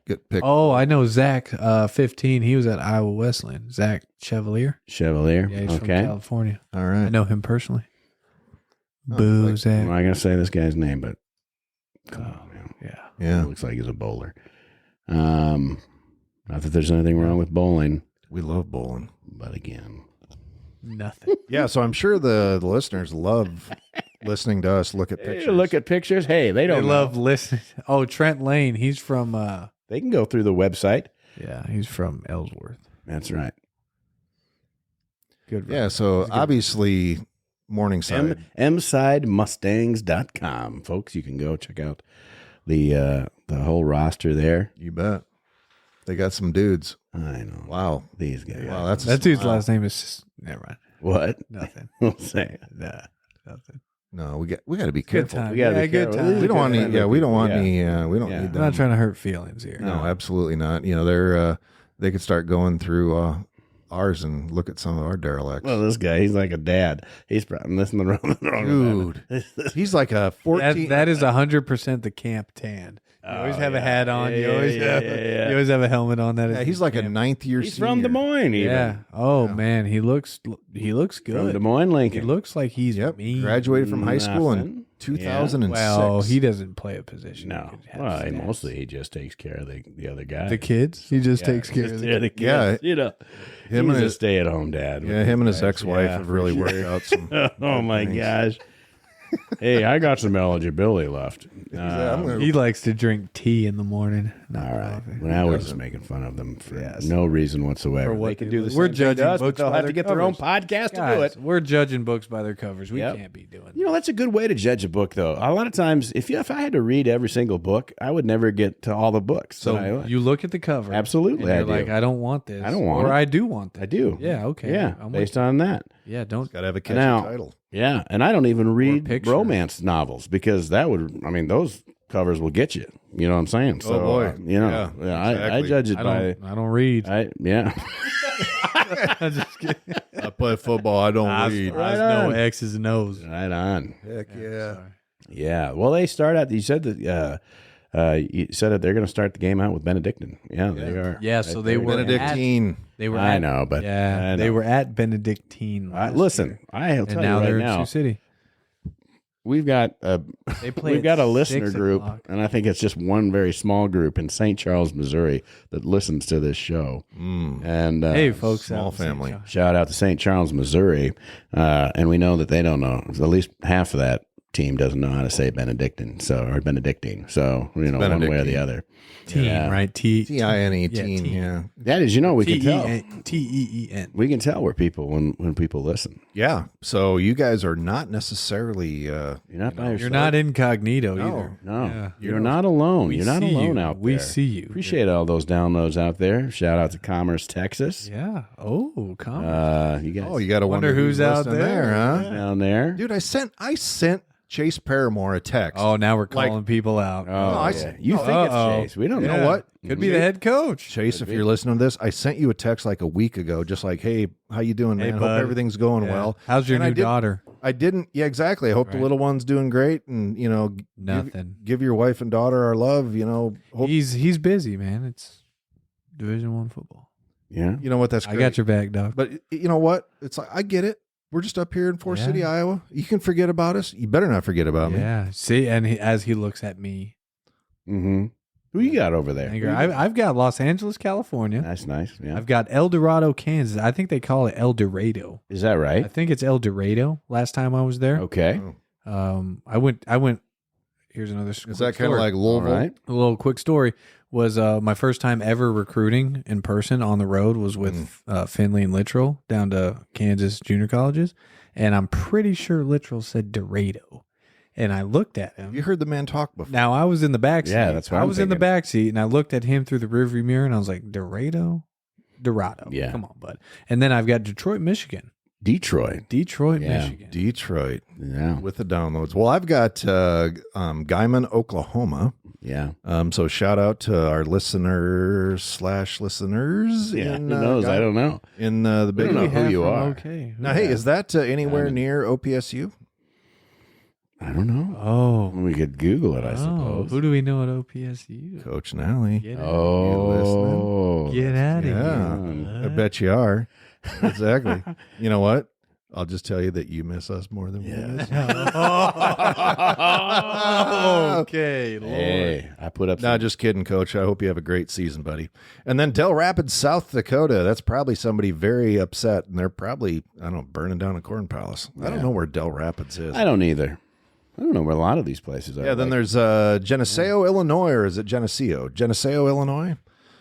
get picked. Oh, I know Zach, 15. He was at Iowa Wesleyan. Zach Chevalier. Chevalier. Yeah, he's from Okay. California. All I right. know him personally. Oh, Boo, like- Zach. I'm not going to say this guy's name, but come on, man. Yeah. Yeah, Looks like he's a bowler. Not that there's anything wrong with bowling, we love bowling. but again, Nothing. Yeah, so I'm sure the listeners love listening to us look at pictures. look at pictures. Hey, they They don't love know. listening. Oh, Trent Lane. He's from, They can go through the website. yeah, he's from Ellsworth. That's right. Good. Yeah, so obviously Morningside. msidemustangs.com. Folks, you can go check out the whole roster there. You bet. They got some dudes. I know. Wow. These guys. Wow, that's a That dude's smile. last name is, never mind. What? Nothing. We'll say. Nah, nothing. No, we got to be Good careful. time. We gotta Yeah, be good careful. time. We don't want any. Yeah, we don't want Yeah. any. We don't Yeah. need I'm them. not trying to hurt feelings here. No, absolutely not. They could start going through ours and look at some of our derelicts. Well, this guy, he's like a dad. He's probably listening to the wrong. Dude, he's like a 14. That is 100% the camp tan. You always have a hat on. You always have a helmet on. That is Yeah, he's like a camp. ninth year He's senior. from Des Moines, even. Yeah. Oh Yeah. man, he looks From good. Des Moines, He Lincoln. looks like he's Yep, mean. graduated from high school in Nothing. 2006. Well, he doesn't play a position. No. He could have Well, stats. mostly he just takes care of the other guy. the kids. He just takes care of the the kids. Yeah. You know, Him he's and a his- stay-at-home dad. Yeah, him and his Guys, ex-wife yeah, have really for worked sure. out some. Oh my things. gosh. Hey, I got some eligibility left. I'm gonna- He likes to drink tea in the morning. Not All right. coffee. Well, now we're just making fun of them for Yes. no reason whatsoever. For what They can they do do. the We're same thing to judging us, but books they'll by have their to get their own covers. podcast to do Guys, it. we're judging books by their covers. We Yep. can't be doing You know, that's a good way to judge a book, though. A lot of times, if I had to read every single book, I would never get to all the books. So that I, you look at the cover. Absolutely, And I you're do. like, I don't want this. I don't want or it. I do want this. I do. Yeah, okay. Yeah, I'm based with on that. you. Yeah, don't. Got to have a catchy Now- title. Yeah, and I don't even read picture. romance novels because those covers will get you. You know what I'm saying? So, boy. Yeah, I exactly. judge it I by. don't read. Yeah. I'm just kidding. I play football. I don't I read. know on. X's and O's. Right on. Heck yeah. Sorry. Yeah. Well, they start out. You said that. You said that they're going to start the game out with Benedictine. Yeah, they are. Yeah, so they were Benedictine. They were. I at, know, but Yeah, I they know. were at Benedictine. last Listen, year. I'll And tell now you they're right in now. Sioux City. We've got They play. we've got a at listener 6 group, o'clock. and I think it's just one very small group in St. Charles, Missouri, that listens to this show. And Hey, folks, small out in St. family. Charles. shout out to St. Charles, Missouri, and we know that they don't know. At least half of that team doesn't know how to say Benedictine, or Benedictine. So one way or the Benedictine. other. Teen, Yeah. right? T-I-N-E, Yeah, teen, teen. yeah. That is, we can tell. T-E-E-N. We can tell we're people when people listen. Yeah, so you guys are not necessarily... You're not by yourself. You're not incognito either. No, Yeah. you're not alone. We You're not see alone you. out there. We see you. Appreciate all those downloads out there. Shout out to Commerce, Texas. Yeah. Oh, comment. You guys Oh, you got to Wonder wonder who's out listening there. huh? down there. Dude, I sent Chase Paramore a text. Oh, now we're calling people out. Oh, I yeah. see. You think it's Uh-oh. Chase? We don't You know know what? Could be the head coach. Chase, if you're listening to this, I sent you a text like a week ago, just like, "Hey, how you doing, Hey, man? bud. Hope everything's going Yeah. well." How's your And I new did- daughter? I didn't. Yeah, exactly. I hope the Right. little one's doing great, and Nothing. give your wife and daughter our love. Hope, He's busy, man. It's Division I football. Yeah. You know what? That's great. I got your back, dog. But you know what? It's like, I get it. We're just up here in Forest City, Iowa. You can forget about us. You better not forget about me. Yeah. See, and as he looks at me. Mm-hmm. Who you got over there? I've got Los Angeles, California. That's nice. Yeah. I've got El Dorado, Kansas. I think they call it El Dorado. Is that right? I think it's El Dorado. Last time I was there. Okay. I went. Here's another. Is that kind of like Louisville? Right. A little quick story was my first time ever recruiting in person on the road was with Finley and Littrell down to Kansas junior colleges, and I'm pretty sure Littrell said Dorado. And I looked at him. You heard the man talk before. Now I was in the back seat. Yeah, that's what I I'm was in the thinking. back seat, and I looked at him through the rearview mirror, and I was like, Dorado. Yeah. Come on, bud. And then I've got Detroit, Michigan. Detroit. Michigan. Detroit. Yeah. With the downloads. Well, I've got Guyman, Oklahoma. Yeah. So shout out to our listeners. Yeah. In, Who knows? I don't know. In the We big. don't know who you are. Okay. Now, hey, is that anywhere near OPSU? I don't know. Oh. We could Google it, I suppose. Who do we know at OPSU? Coach Nally. Get out Oh. Get out of Yeah, here. I bet you are. Exactly. You know what? I'll just tell you that you miss us more than we miss you. Okay, Lord. Hey, I put up No, just kidding, Coach. I hope you have a great season, buddy. And then Del Rapids, South Dakota. That's probably somebody very upset, and they're probably, I don't know, burning down a corn palace. I don't know where Del Rapids is. I don't either. I don't know where a lot of these places are. Yeah, then there's Geneseo, Illinois, or is it Geneseo? Geneseo, Illinois?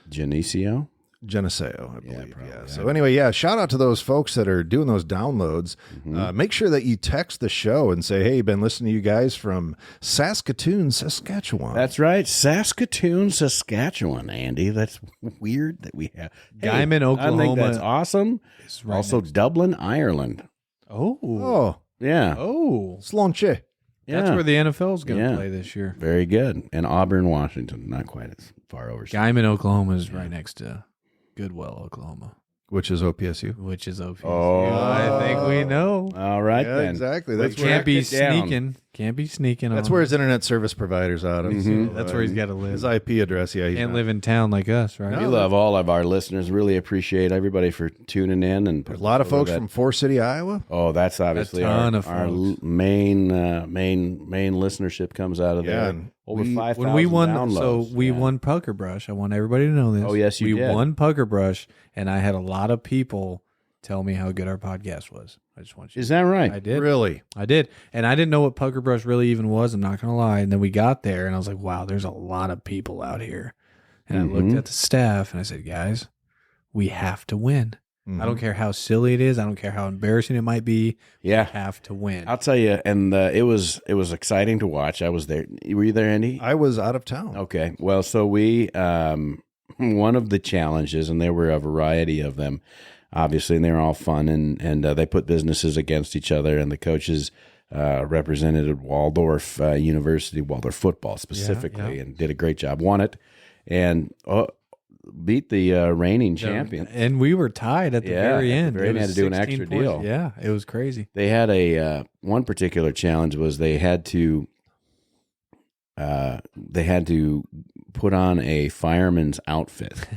Geneseo. Geneseo, I believe. probably, Yeah. So anyway, shout out to those folks that are doing those downloads. Make sure that you text the show and say, "Hey, been listening to you guys from Saskatoon, Saskatchewan." That's right. Saskatoon, Saskatchewan, Andy. That's weird that we have. Guyman, I think Oklahoma that's awesome. is right Also, next. Dublin, Ireland. Oh, Yeah. Slonche. That's Yeah. where the NFL is going to Yeah. play this year. Very good. And Auburn, Washington. Not quite as far over. Guyman, Oklahoma is right next to Goodwell, Oklahoma, Which is OPSU. which is OPSU. Oh. I think we know. All right, Yeah, then. exactly. We That's where, can't be it down. sneaking. Can't be sneaking. that's on where his internet service provider's out of. Mhm. That's where he's got to His live. IP address. Yeah, he's Can't not. live in town like us, right? We love all of our listeners. Really appreciate everybody for tuning in. And A lot of folks from Forest City, Iowa. Oh, that's obviously ton our, of our folks. main listenership comes out of Yeah, there. and Over 5,000 When we won, downloads. so we Yeah. won Pucker Brush. I want everybody to know this. Oh, yes, you we did. won Pucker Brush, and I had a lot of people tell me how good our podcast was. I just want you. Is that right? I did. Really? I did. And I didn't know what Pucker Brush really even was. I'm not going to lie. And then we got there and I was like, wow, there's a lot of people out here. And I looked at the staff and I said, guys, we have to win. I don't care how silly it is. I don't care how embarrassing it might be. Yeah. We have to win. I'll tell you, and it was exciting to watch. I was there. Were you there, Andy? I was out of town. Okay. Well, so we one of the challenges, and there were a variety of them, obviously, and they were all fun, and they put businesses against each other, and the coaches represented Waldorf University, Waldorf football specifically, and did a great job. Won it, and beat the reigning champion. And we were tied at the very end. They It had was to do an 16 extra points. deal. Yeah, it was crazy. They had a one particular challenge was they had to put on a fireman's outfit.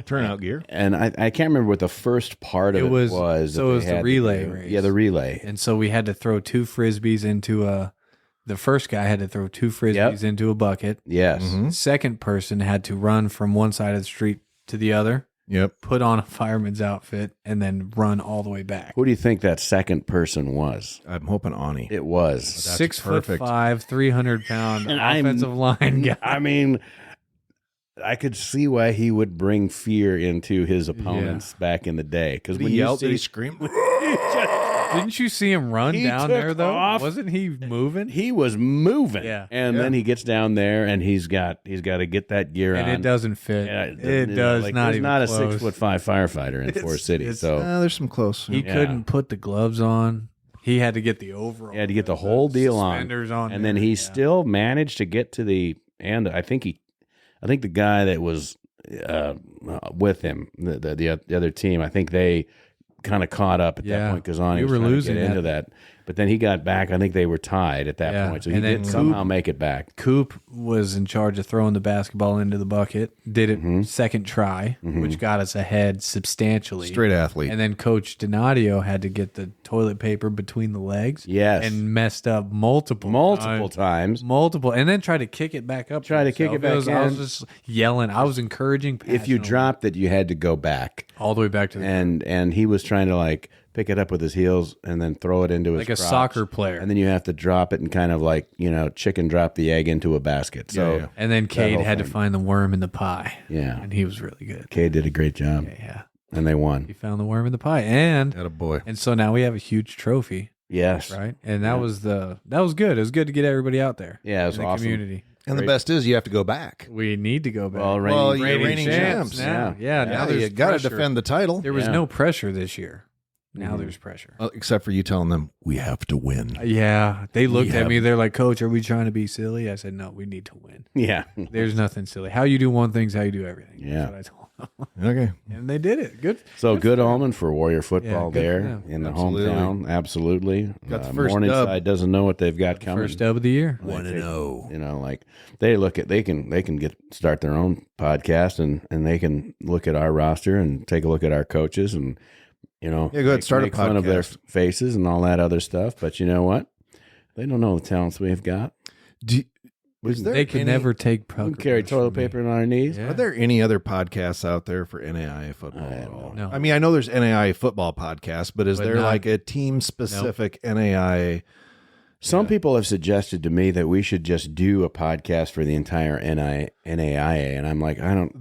Turnout gear. And I can't remember what the first part of it was. So it was the relay race. Yeah, the relay. And so we had to throw two Frisbees into the first guy had to throw two Frisbees into a bucket. Yes. Second person had to run from one side of the street to the other, Yep. put on a fireman's outfit, and then run all the way back. Who do you think that second person was? I'm hoping Ani. It was. 6'5", 300-pound I'm- offensive line guy. I mean, I could see why he would bring fear into his opponents back in the day. Because Did when he you yell? Did he see, scream? Didn't you see him run He down took there though? off. Wasn't he moving? he was moving, Yeah. and Yeah. then he gets down there and he's got to get that gear And on. it doesn't fit. Yeah, it does like, not there's even not a close. 6'5" firefighter in Forest City. So There's some close. He Yeah. couldn't put the gloves on. He had to get the overall. he had to get the whole deal on, suspenders on, and then he still managed to get to the end. I think the guy that was with him, the other team, I think they kind of caught up at that point because Ani we was were trying to losing get into that. But then he got back. I think they were tied at that point, so he did somehow make it back. Coop was in charge of throwing the basketball into the bucket. Did it second try, which got us ahead substantially. Straight athlete. And then Coach Donadio had to get the toilet paper between the legs. Yes. And messed up multiple times. And then tried to kick it back up. Kick it back in. I was just yelling. I was encouraging. If you dropped it, you had to go back. All the way back to the and he was trying to like pick it up with his heels and then throw it into his like a crotch. soccer player. And then you have to drop it and kind of like, chicken drop the egg into a basket. So And then Cade had to find the worm in the pie. Yeah. And he was really good. Cade did a great job. Yeah. And they won. He found the worm in the pie. And Attaboy. And so now we have a huge trophy. Yes. Right? And that was good. It was good to get everybody out there. Yeah, it was in the awesome. community. And the best is you have to go back. We need to go back. Well, you're reigning champs now. Yeah, now you got to defend the title. There was no pressure this year. Now there's pressure. Except for you telling them, we have to win. Yeah. They looked at me. They're like, Coach, are we trying to be silly? I said, no, we need to win. Yeah. There's nothing silly. How you do one thing's how you do everything. Yeah. That's what I told them. Okay. And they did it. Good. So good omen for Warrior football good there for them. in the hometown. Absolutely. Got the first Morningside dub. doesn't know what they've got coming. First dub of the year. 1-0. Like they can start their own podcast and they can look at our roster and take a look at our coaches and go ahead, start a make fun of their faces and all that other stuff. But you know what? They don't know the talents we've got. They can never take We carry toilet paper on our knees. Are there any other podcasts out there for NAIA football at all? No. I mean, I know there's NAIA football podcasts, but is there like a team-specific NAIA? Some people have suggested to me that we should just do a podcast for the entire NAIA, and I'm like, I don't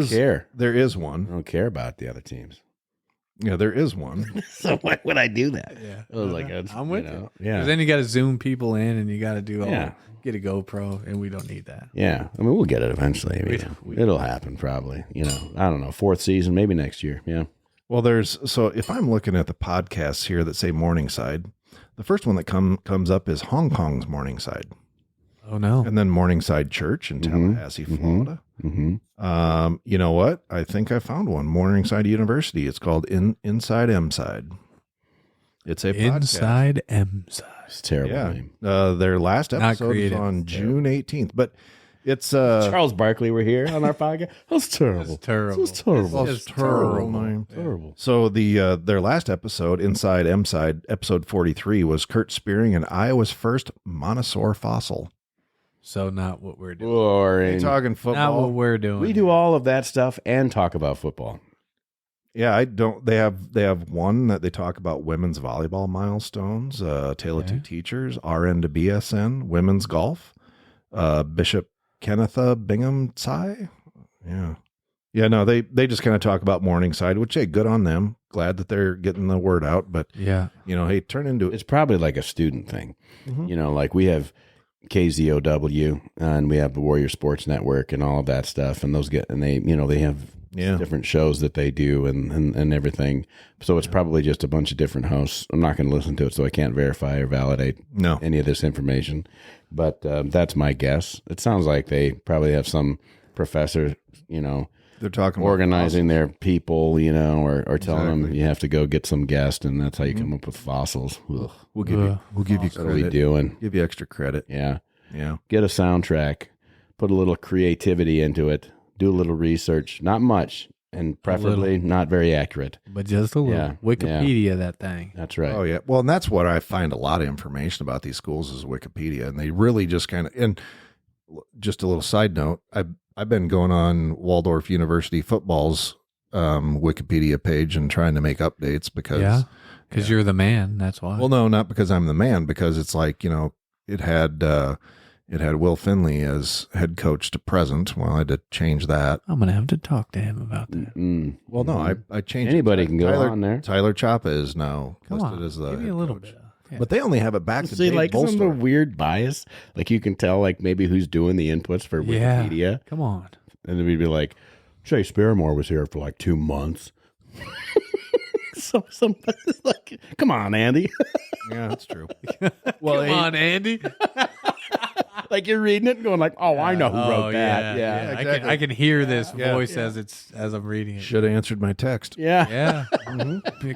care. There is one. I don't care about the other teams. Yeah, there is one. So why would I do that? Yeah. I was like, I'm with you. Yeah. Because then you got to zoom people in and you got to do get a GoPro, and we don't need that. Yeah. I mean, we'll get it eventually. It'll happen probably. I don't know, fourth season, maybe next year. Yeah. Well, so if I'm looking at the podcasts here that say Morningside, the first one that comes up is Hong Kong's Morningside. Oh, no. And then Morningside Church in Tallahassee, Florida. Mm-hmm. You know what? I think I found one. Morningside University. It's called Inside M-Side. It's a podcast. Inside M-Side. It's a terrible name. Their last episode is on June 18th. But it's Charles Barkley were here on our podcast. That's terrible. That's terrible. It's terrible. It's terrible. Terrible. So their last episode, Inside M-Side, episode 43, was Kurt Spearing and Iowa's first monosaur fossil. So not what we're doing. Boring. You're talking football. Not what we're doing. We do all of that stuff and talk about football. Yeah, I don't. They have one that they talk about women's volleyball milestones, Tale of Two Teachers, RN to BSN, women's golf, Bishop Kennetha Bingham Tsai. Yeah. No, they just kind of talk about Morningside, which, hey, good on them. Glad that they're getting the word out. But hey, turn into it's probably like a student thing. Like we have KZOW and we have the Warrior Sports Network and all of that stuff, and they have different shows that they do and everything. So it's probably just a bunch of different hosts. I'm not going to listen to it, so I can't verify or validate any of this information. But that's my guess. It sounds like they probably have some professor, they're talking organizing their people, or telling them you have to go get some guest, and that's how you come up with fossils. Ugh. We'll give you What are we credit. doing? Give you extra credit. Yeah. Yeah. Get a soundtrack, put a little creativity into it, do a little research, not much, and preferably not very accurate. But just a little. Yeah. Wikipedia that thing. That's right. Oh, yeah. Well, and that's what I find a lot of information about these schools is Wikipedia. And they really just kind of, and just a little side note, I've been going on Waldorf University football's Wikipedia page and trying to make updates because you're the man. That's why. Well, no, not because I'm the man, because it's like, it had Will Finley as head coach to present. Well, I had to change that. I'm gonna have to talk to him about that. Well, no, I changed. Anybody can go on there. Tyler Chapa is now listed as the give me a little bit. But they only have it back to See, Dave like some of the Bolstor. weird bias, like you can tell, like maybe who's doing the inputs for Wikipedia, Come on. and then we'd be like, Chase Barrymore was here for like 2 months. So somebody's like, come on, Andy. Yeah, that's true. Well, come on, Andy. Like you're reading it and going like, oh, I know who wrote that. Yeah. exactly. I can hear this voice as I'm reading it. Should have answered my text. Yeah. Yeah.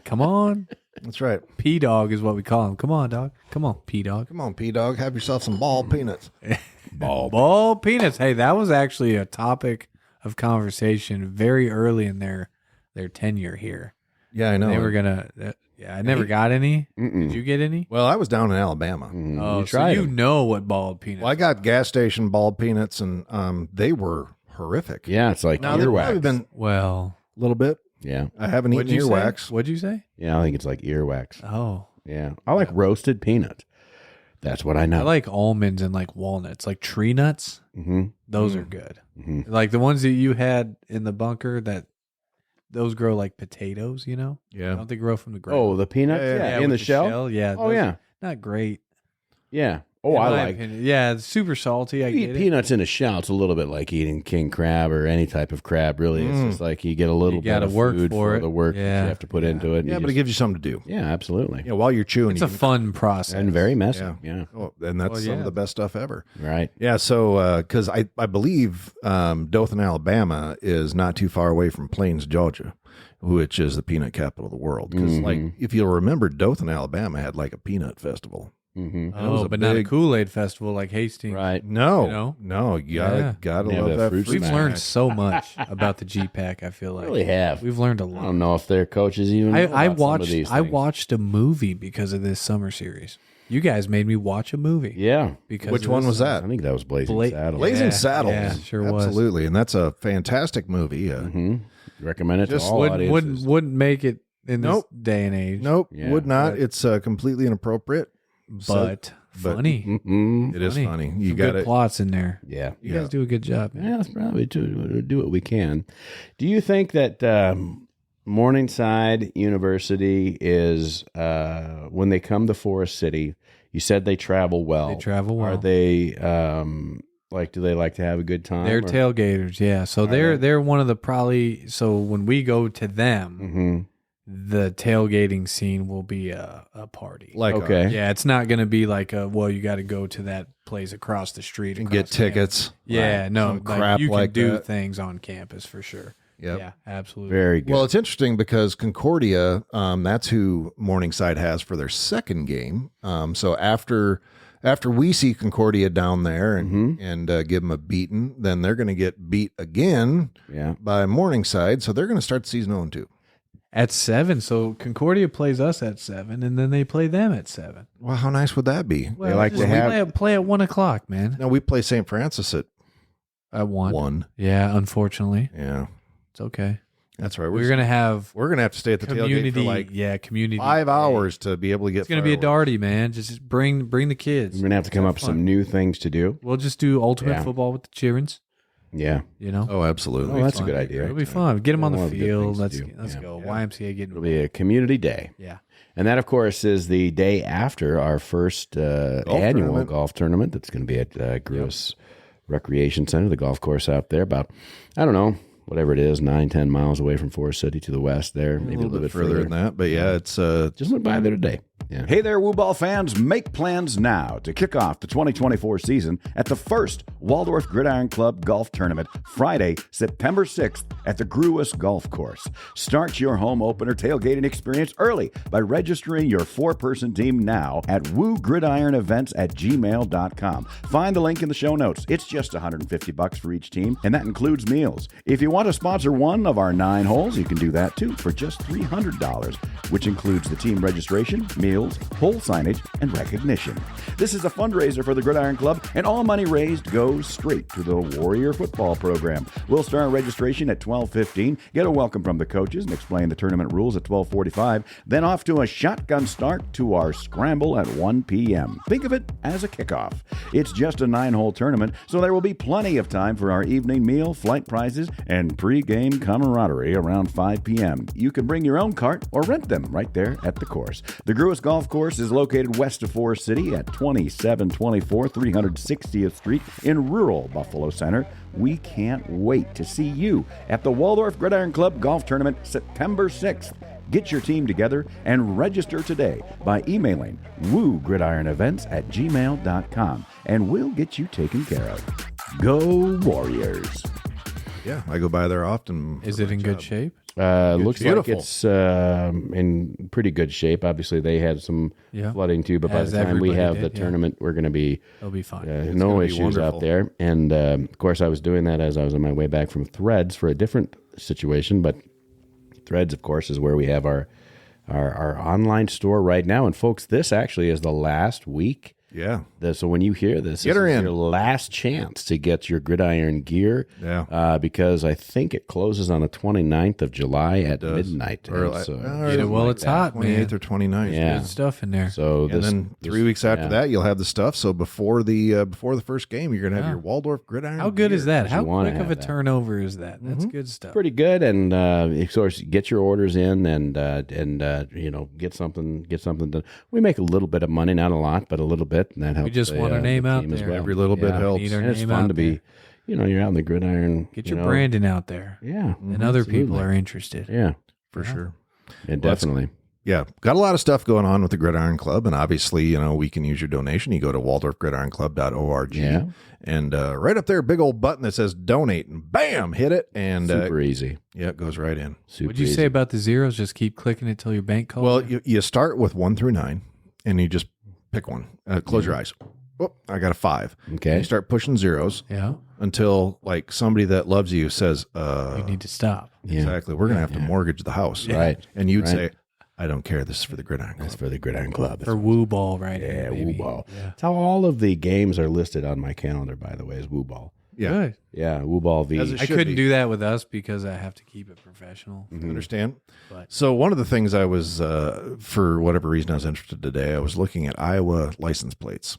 Come on. That's right. P-Dog is what we call him. Come on, dog. Come on, P-Dog. Come on, P-Dog. Have yourself some ball peanuts. Ball peanuts. Hey, that was actually a topic of conversation very early in their tenure here. Yeah, I know. They were gonna. I never got any. Did you get any? Well, I was down in Alabama. Oh, so you know what balled peanuts? Well, I got gas station balled peanuts, and they were horrific. Yeah, it's like Now, they've probably earwax. been Well, a little bit. Yeah. I haven't eaten you earwax. What'd you say? Yeah, I think it's like earwax. Oh, Yeah. I like roasted peanuts. That's what I know. I like almonds and like walnuts, like tree nuts. Mm-hmm. Those are good. Mm-hmm. Like the ones that you had in the bunker. Those grow like potatoes. You know? Yeah. Don't they grow from the ground? Oh, the peanuts? Yeah, Yeah, in with the shell? Yeah. Oh, those yeah. are not great. Yeah. Oh, in I my like opinion. Yeah, it's super salty. I You get eat it. peanuts in a shell. It's a little bit like eating king crab or any type of crab, really. It's just like you get a little You bit gotta of work food for it. the work that Yeah. you have to put into it. and Yeah, you but it just- gives you something to do. yeah, absolutely. Yeah, while you're chewing. It's you a can- fun process. And very messy. Yeah. Yeah. Oh, and that's Well, some yeah. of the best stuff ever. Right. Yeah, so because I believe Dothan, Alabama is not too far away from Plains, Georgia, which is the peanut capital of the world. Because like if you'll remember, Dothan, Alabama had like a peanut festival. Mm-hmm. it was Oh, a but not a big- Kool-Aid festival like Hastings. Right. No, You know? no, you gotta Yeah. gotta Yeah, love the that fruit fruit We've smack. learned so much about the GPAC. I feel like Really have. we've learned a I lot. don't know if their coaches even know I about some of watched these I things. watched a movie because of this summer series. You guys made me watch a movie. Yeah. Because Which of one this was that? I think that was Blazing Bla- Saddles. Blazing Yeah, Saddles. yeah, sure was. Absolutely, and that's a fantastic movie. Mm-hmm. Recommend it Just to all audiences. Wouldn't make it in this Nope. day and age. Nope, Yeah, would not. but- It's completely inappropriate. but funny. Mm-hmm. It is funny. You Some got good it. plots in there. Yeah. You guys do a good job. Man. Yeah, that's probably do what we can. Do you think that Morningside University is when they come to Forest City? You said they travel well. They travel well. Are they do they like to have a good time? They're or- tailgaters, yeah. So they're one of the probably. So when we go to them, Mhm. the tailgating scene will be a party. Like Okay. Yeah, it's not going to be like you got to go to that place across the street and across get tickets. Yeah, Right. no, Some like, crap you can like do that. things on campus for sure. Yep. Yeah, absolutely. Very good. Well, it's interesting because Concordia, that's who Morningside has for their second game. So after we see Concordia down there and give them a beating, then they're going to get beat again yeah. by Morningside. So they're going to start the season 0-2. At 7, so Concordia plays us at 7, and then they play them at 7. Well, how nice would that be? Well, like to we have- play at 1 o'clock, man. No, we play St. Francis at At 1. 1. Yeah, unfortunately, Yeah, it's okay. that's right. We're gonna have we're gonna have to stay at the tailgate community, for like community 5 day. hours to be able to get. It's gonna be a fireworks. darty, man. Just bring the kids. We're gonna have to come up with fun. some new things to do. We'll just do ultimate Yeah. football with the cheerings. Yeah. You know, Oh, absolutely. Oh, that's a fun. good idea. It'll be fun. Get them on We'll the have good field. things Let's to do. let's Yeah. go. Yeah. YMCA getting. It'll be a community day. Yeah. And that, of course, is the day after our first annual tournament. golf tournament that's going to be at Gross Recreation Center, the golf course out there, about, I don't know, whatever it is, 9-10 miles away from Forest City to the west there, maybe a little bit further than that, but yeah, it's Just went by there today. Yeah. Hey there, Woo Ball fans. Make plans now to kick off the 2024 season at the first Waldorf Gridiron Club Golf Tournament, Friday, September 6th at the Gruis Golf Course. Start your home opener tailgating experience early by registering your 4-person team now at woogridironevents@gmail.com. Find the link in the show notes. It's just $150 for each team, and that includes meals. If you want to sponsor one of our 9 holes, you can do that too for just $300, which includes the team registration, meals, hole signage, and recognition. This is a fundraiser for the Gridiron Club, and all money raised goes straight to the Warrior football program. We'll start registration at 12:15, get a welcome from the coaches, and explain the tournament rules at 12:45, then off to a shotgun start to our scramble at 1 p.m. Think of it as a kickoff. It's just a 9-hole tournament, so there will be plenty of time for our evening meal, flight prizes, and pre-game camaraderie around 5 p.m. You can bring your own cart or rent them right there at the course. The Gruis Golf Course is located west of Forest City at 2724 360th Street in rural Buffalo Center. We can't wait to see you at the Waldorf Gridiron Club Golf Tournament September 6th. Get your team together and register today by emailing woogridironevents@gmail.com, and we'll get you taken care of. Go Warriors! yeah, I go by there often. Is for it my in good job. shape? Looks like it's in pretty good shape. Obviously, they had some flooding too, but by the time we have the tournament, we're going to be it'll be fine. No issues out there. And of course, I was doing that as I was on my way back from Threads for a different situation. But Threads, of course, is where we have our online store right now. And folks, this actually is the last week. Yeah. So when you hear this, this is your last chance to get your gridiron gear. Yeah. Because I think it closes on the 29th of July at midnight. It's hot, man. 28th or 29th. Yeah. Good stuff in there. So then 3 weeks after that, you'll have the stuff. So before the first game, you're going to have your Waldorf Gridiron. How good gear. is that? How quick of a turnover is that? That's good stuff. Pretty good. And of course, get your orders in and get something done. We make a little bit of money, not a lot, but a little bit. And that helps. We just want our name out there. Well. Every little bit helps. And it's fun to be, you're out in the gridiron. Get your branding out there. Yeah. And other people are interested. Yeah. For sure. Yeah, definitely. Got a lot of stuff going on with the Gridiron Club. And obviously, we can use your donation. You go to WaldorfGridironClub.org. Yeah. And right up there, a big old button that says donate. And bam, hit it. And super easy. Yeah, it goes right in. What'd you say about the zeros? Just keep clicking it till your bank calls? Well, you start with 1 through 9, and you just pick one. Close your eyes. Oh, I got a 5. Okay. And you start pushing zeros. Yeah. Until like somebody that loves you says, you need to stop. Exactly. We're going to have to mortgage the house. Yeah. Right. And you'd say, I don't care. This is for the Gridiron Club. That's for the Gridiron Club. For Woo Ball, right? Yeah, Woo Ball. Yeah. That's how all of the games are listed on my calendar, by the way, is Woo Ball. Yeah. Good. Yeah, Woo Ball V. I couldn't do that with us because I have to keep it professional. Mm-hmm. Understand? But. So one of the things I was, for whatever reason I was interested today, I was looking at Iowa license plates.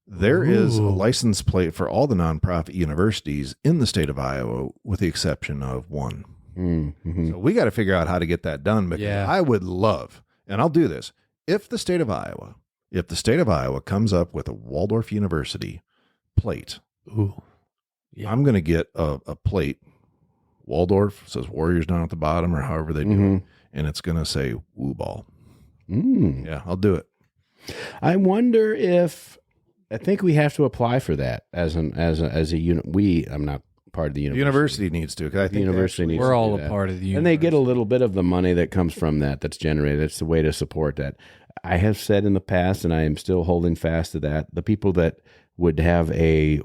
There is a license plate for all the nonprofit universities in the state of Iowa, with the exception of one. Mm-hmm. So we got to figure out how to get that done, because I would love, and I'll do this, if the state of Iowa comes up with a Waldorf University plate, I'm going to get a plate. Waldorf says Warriors down at the bottom, or however they do it, and it's going to say Woo Ball. Yeah, I'll do it. I wonder if, I think we have to apply for that as a unit. I'm not part of the university. The university needs to, because I think the university needs. We're to all do a that. part of the university, and they get a little bit of the money that comes from that's generated. It's the way to support that. I have said in the past, and I am still holding fast to that, the people that would have a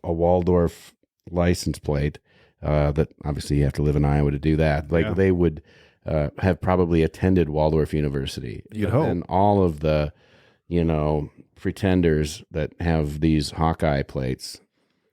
Waldorf license plate, that obviously you have to live in Iowa to do that. They would have probably attended Waldorf University. You'd hope. And all of the, pretenders that have these Hawkeye plates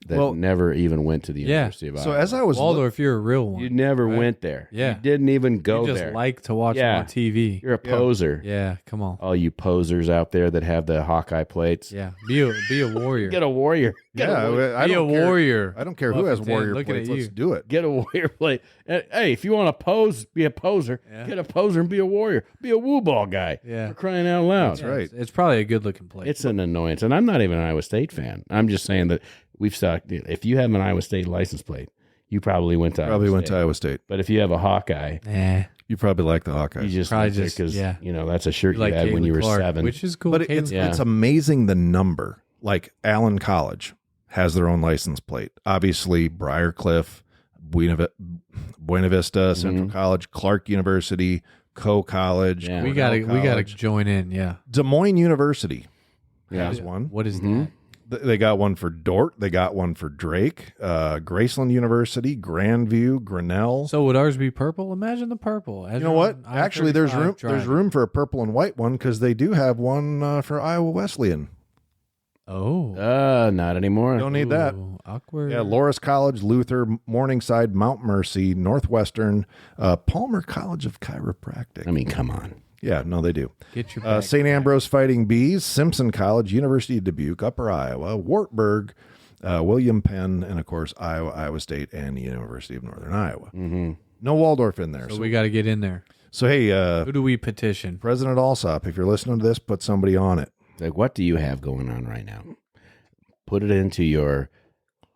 that never even went to the University of Iowa. So as I was Waldorf, you're a real one. You never went there. Yeah. You didn't even go you just there. like to watch them on TV. You're a poser. Yeah, come on. All you posers out there that have the Hawkeye plates. Yeah, be a warrior. Get a warrior. Be a warrior. I don't care who has warrior plates. Let's do it. Get a warrior plate. Hey, if you want to pose, be a poser. Yeah. Get a poser and be a warrior. Be a woo ball guy. Yeah. For crying out loud. That's right. It's probably a good looking plate. It's an annoyance. And I'm not even an Iowa State fan. I'm just saying that we've stuck. If you have an Iowa State license plate, you probably went to Iowa State. But if you have a Hawkeye, you probably like the Hawkeyes. You just probably because that's a shirt you like had Caitlin when you were Clark, 7, which is cool. But it's amazing the number. Like Allen College has their own license plate. Obviously, Briarcliff, Buena Vista, Central College, Clark University, Coe College. Yeah. We gotta join in. Yeah, Des Moines University has one. What is that? They got one for Dort. They got one for Drake. Graceland University, Grandview, Grinnell. So would ours be purple? Imagine the purple. You know what? Actually, there's room. There's room for a purple and white one, because they do have one for Iowa Wesleyan. Oh, not anymore. Don't need that. Awkward. Yeah, Loras College, Luther, Morningside, Mount Mercy, Northwestern, Palmer College of Chiropractic. I mean, come on. Yeah, no, they do. Get your St. Ambrose Fighting Bees, Simpson College, University of Dubuque, Upper Iowa, Wartburg, William Penn, and of course Iowa State, and the University of Northern Iowa. No Waldorf in there. So we got to get in there. So hey, who do we petition? President Alsop, if you're listening to this, put somebody on it. Like, what do you have going on right now? Put it into your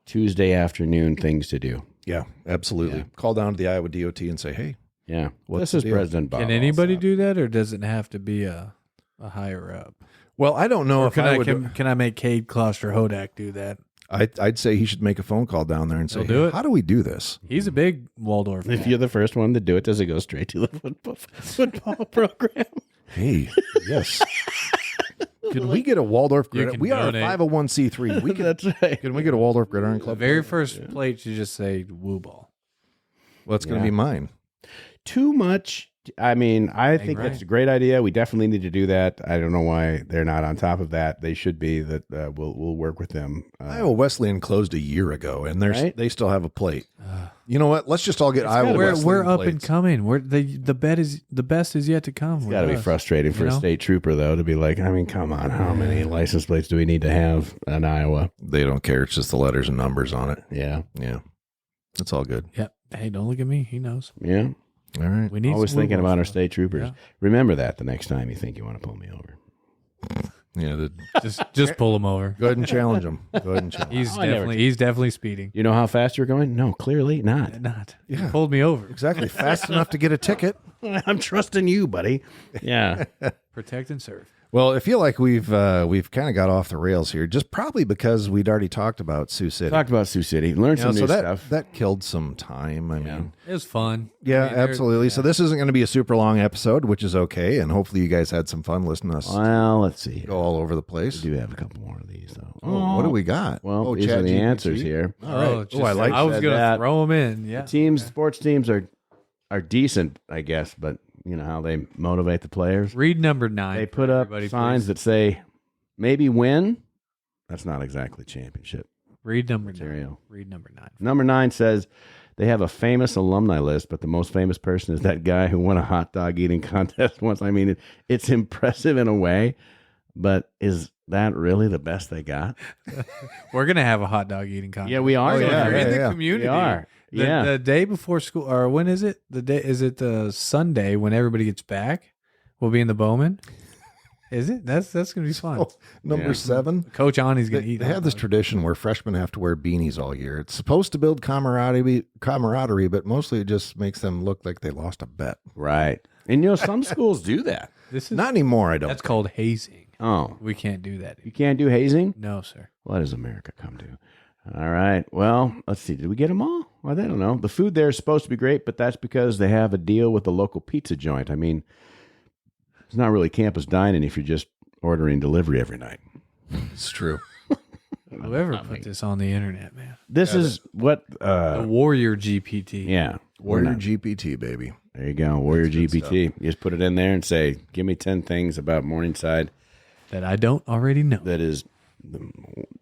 Tuesday afternoon things to do. Yeah, absolutely. Yeah. Call down to the Iowa DOT and say, hey. Yeah, this is President Bob. Can anybody do that, or does it have to be a higher up? Well, I don't know if can I make Cade Kloster Hodak do that? I'd say he should make a phone call down there and say, do it. How do we do this? He's a big Waldorf. If you're the first one to do it, does it go straight to the football program? Hey, yes. Can we get a Waldorf Gridiron? We are a 501c3. We can, That's right. Can we get a Waldorf Gridiron The Club? very first plate should just say Woo Ball. Well, it's going to be mine. Too much. I mean, I think right. that's a great idea. We definitely need to do that. I don't know why they're not on top of that. They should be. That we'll work with them. Iowa Wesleyan closed a year ago, and they still have a plate. Uh, You know what? Let's just all get Iowa Wesleyan we're up plates. and coming. The best is yet to come. It's got to be frustrating for a state trooper, though, to be like, I mean, come on, how many license plates do we need to have in Iowa? They don't care. It's just the letters and numbers on it. Yeah. Yeah. It's all good. Yep. Hey, don't look at me. He knows. Yeah. All right. We need Always some thinking Woo about our Balls. state troopers. Yeah. Remember that the next time you think you want to pull me over. Yeah. Just pull him over. Go ahead and challenge him. Go ahead and challenge him. He's definitely speeding. You know how fast you're going? No, clearly not. Not. Yeah. He pulled me over. Exactly. Fast enough to get a ticket. I'm trusting you, buddy. Yeah. Protect and serve. Well, I feel like we've kind of got off the rails here, just probably because we'd already talked about Sioux City. Talked about Sioux City. Learned some new stuff. That killed some time. I mean, It was fun. yeah, I mean, absolutely. So this isn't going to be a super long episode, which is okay, and hopefully you guys had some fun listening to us Well, let's see. go all over the place. We do have a couple more of these, though. Oh, what do we got? Well, these are the ChatGPT? answers here. All right. Just, I like I was said going to that. throw him in. Yeah. Sports teams are decent, I guess, but you know how they motivate the players. Read number 9. They for put up everybody, signs please. that say maybe win. That's not exactly championship Read number 9. material. Read number 9. Number 9 says they have a famous alumni list, but the most famous person is that guy who won a hot dog eating contest once. I mean, it's impressive in a way, but is that really the best they got? We're going to have a hot dog eating contest. Yeah, we are. Oh, yeah, You're in the yeah. community. We are. Yeah. The day before school, or when is it? Is it the Sunday when everybody gets back? We'll be in the Bowman. Is it? That's going to be fun. Oh, number 7. Coach Ani's going to eat. They hot have this dogs. tradition where freshmen have to wear beanies all year. It's supposed to build camaraderie, but mostly it just makes them look like they lost a bet. Right. And you know, some schools do that. This is Not anymore, I don't. That's called hazing. Oh, We can't do that. you can't do hazing? No, sir. What does America come to? All right. Well, let's see. Did we get them all? Well, I don't know. The food there is supposed to be great, but that's because they have a deal with the local pizza joint. I mean, it's not really campus dining if you're just ordering delivery every night. It's true. Whoever put this on the internet, man. This is what, The WarriorGPT. yeah. Warrior GPT, baby. There you go. Warrior GPT. You just put it in there and say, give me 10 things about Morningside That I don't already know. that is,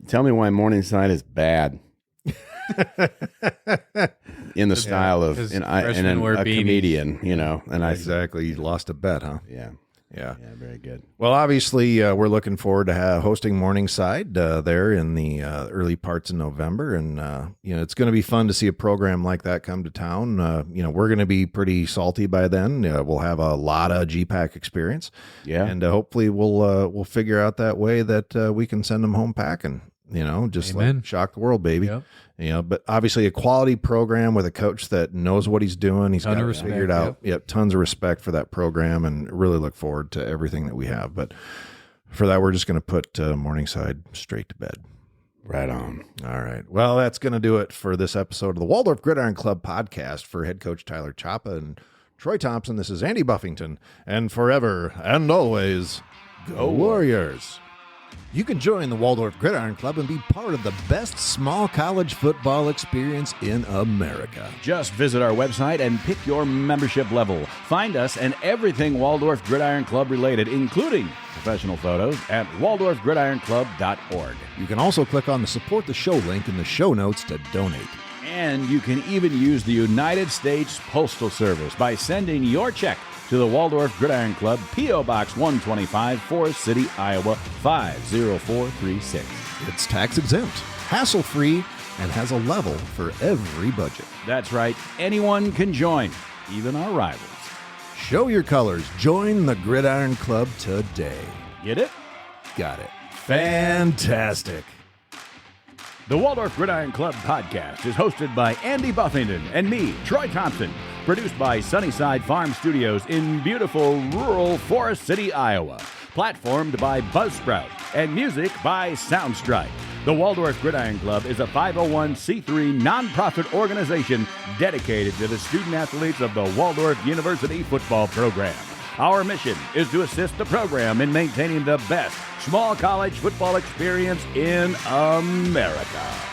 tell me why Morningside is bad. In the style of 'cause a freshmen wear beanies. comedian, you know. And I Exactly. You lost a bet, huh? yeah. Yeah. Yeah, very good. Well, obviously, we're looking forward to hosting Morningside there in the early parts of November, and it's going to be fun to see a program like that come to town. We're going to be pretty salty by then. We'll have a lot of GPAC experience, Yeah. and hopefully we'll figure out that way that we can send them home packing. Just Amen. like shock the world, baby. Yep. But obviously a quality program with a coach that knows what he's doing. He's Ton got of it respect, figured out. Yep, tons of respect for that program, and really look forward to everything that we have. But for that, we're just going to put Morningside straight to bed. Right on. All right. Well, that's going to do it for this episode of the Waldorf Gridiron Club podcast. For head coach Tyler Chapa and Troy Thompson, this is Andy Buffington. And forever and always, go Warriors. You can join the Waldorf Gridiron Club and be part of the best small college football experience in America. Just visit our website and pick your membership level. Find us and everything Waldorf Gridiron Club related, including professional photos, at waldorfgridironclub.org. You can also click on the Support the Show link in the show notes to donate. And you can even use the United States Postal Service by sending your check to the Waldorf Gridiron Club, P.O. Box 125, Forest City, Iowa, 50436. It's tax exempt, hassle-free, and has a level for every budget. That's right. Anyone can join, even our rivals. Show your colors. Join the Gridiron Club today. Get it? Got it. Fantastic. The Waldorf Gridiron Club podcast is hosted by Andy Buffington and me, Troy Thompson. Produced by Sunnyside Farm Studios in beautiful rural Forest City, Iowa. Platformed by Buzzsprout and music by Soundstrike. The Waldorf Gridiron Club is a 501c3 nonprofit organization dedicated to the student-athletes of the Waldorf University football program. Our mission is to assist the program in maintaining the best small college football experience in America.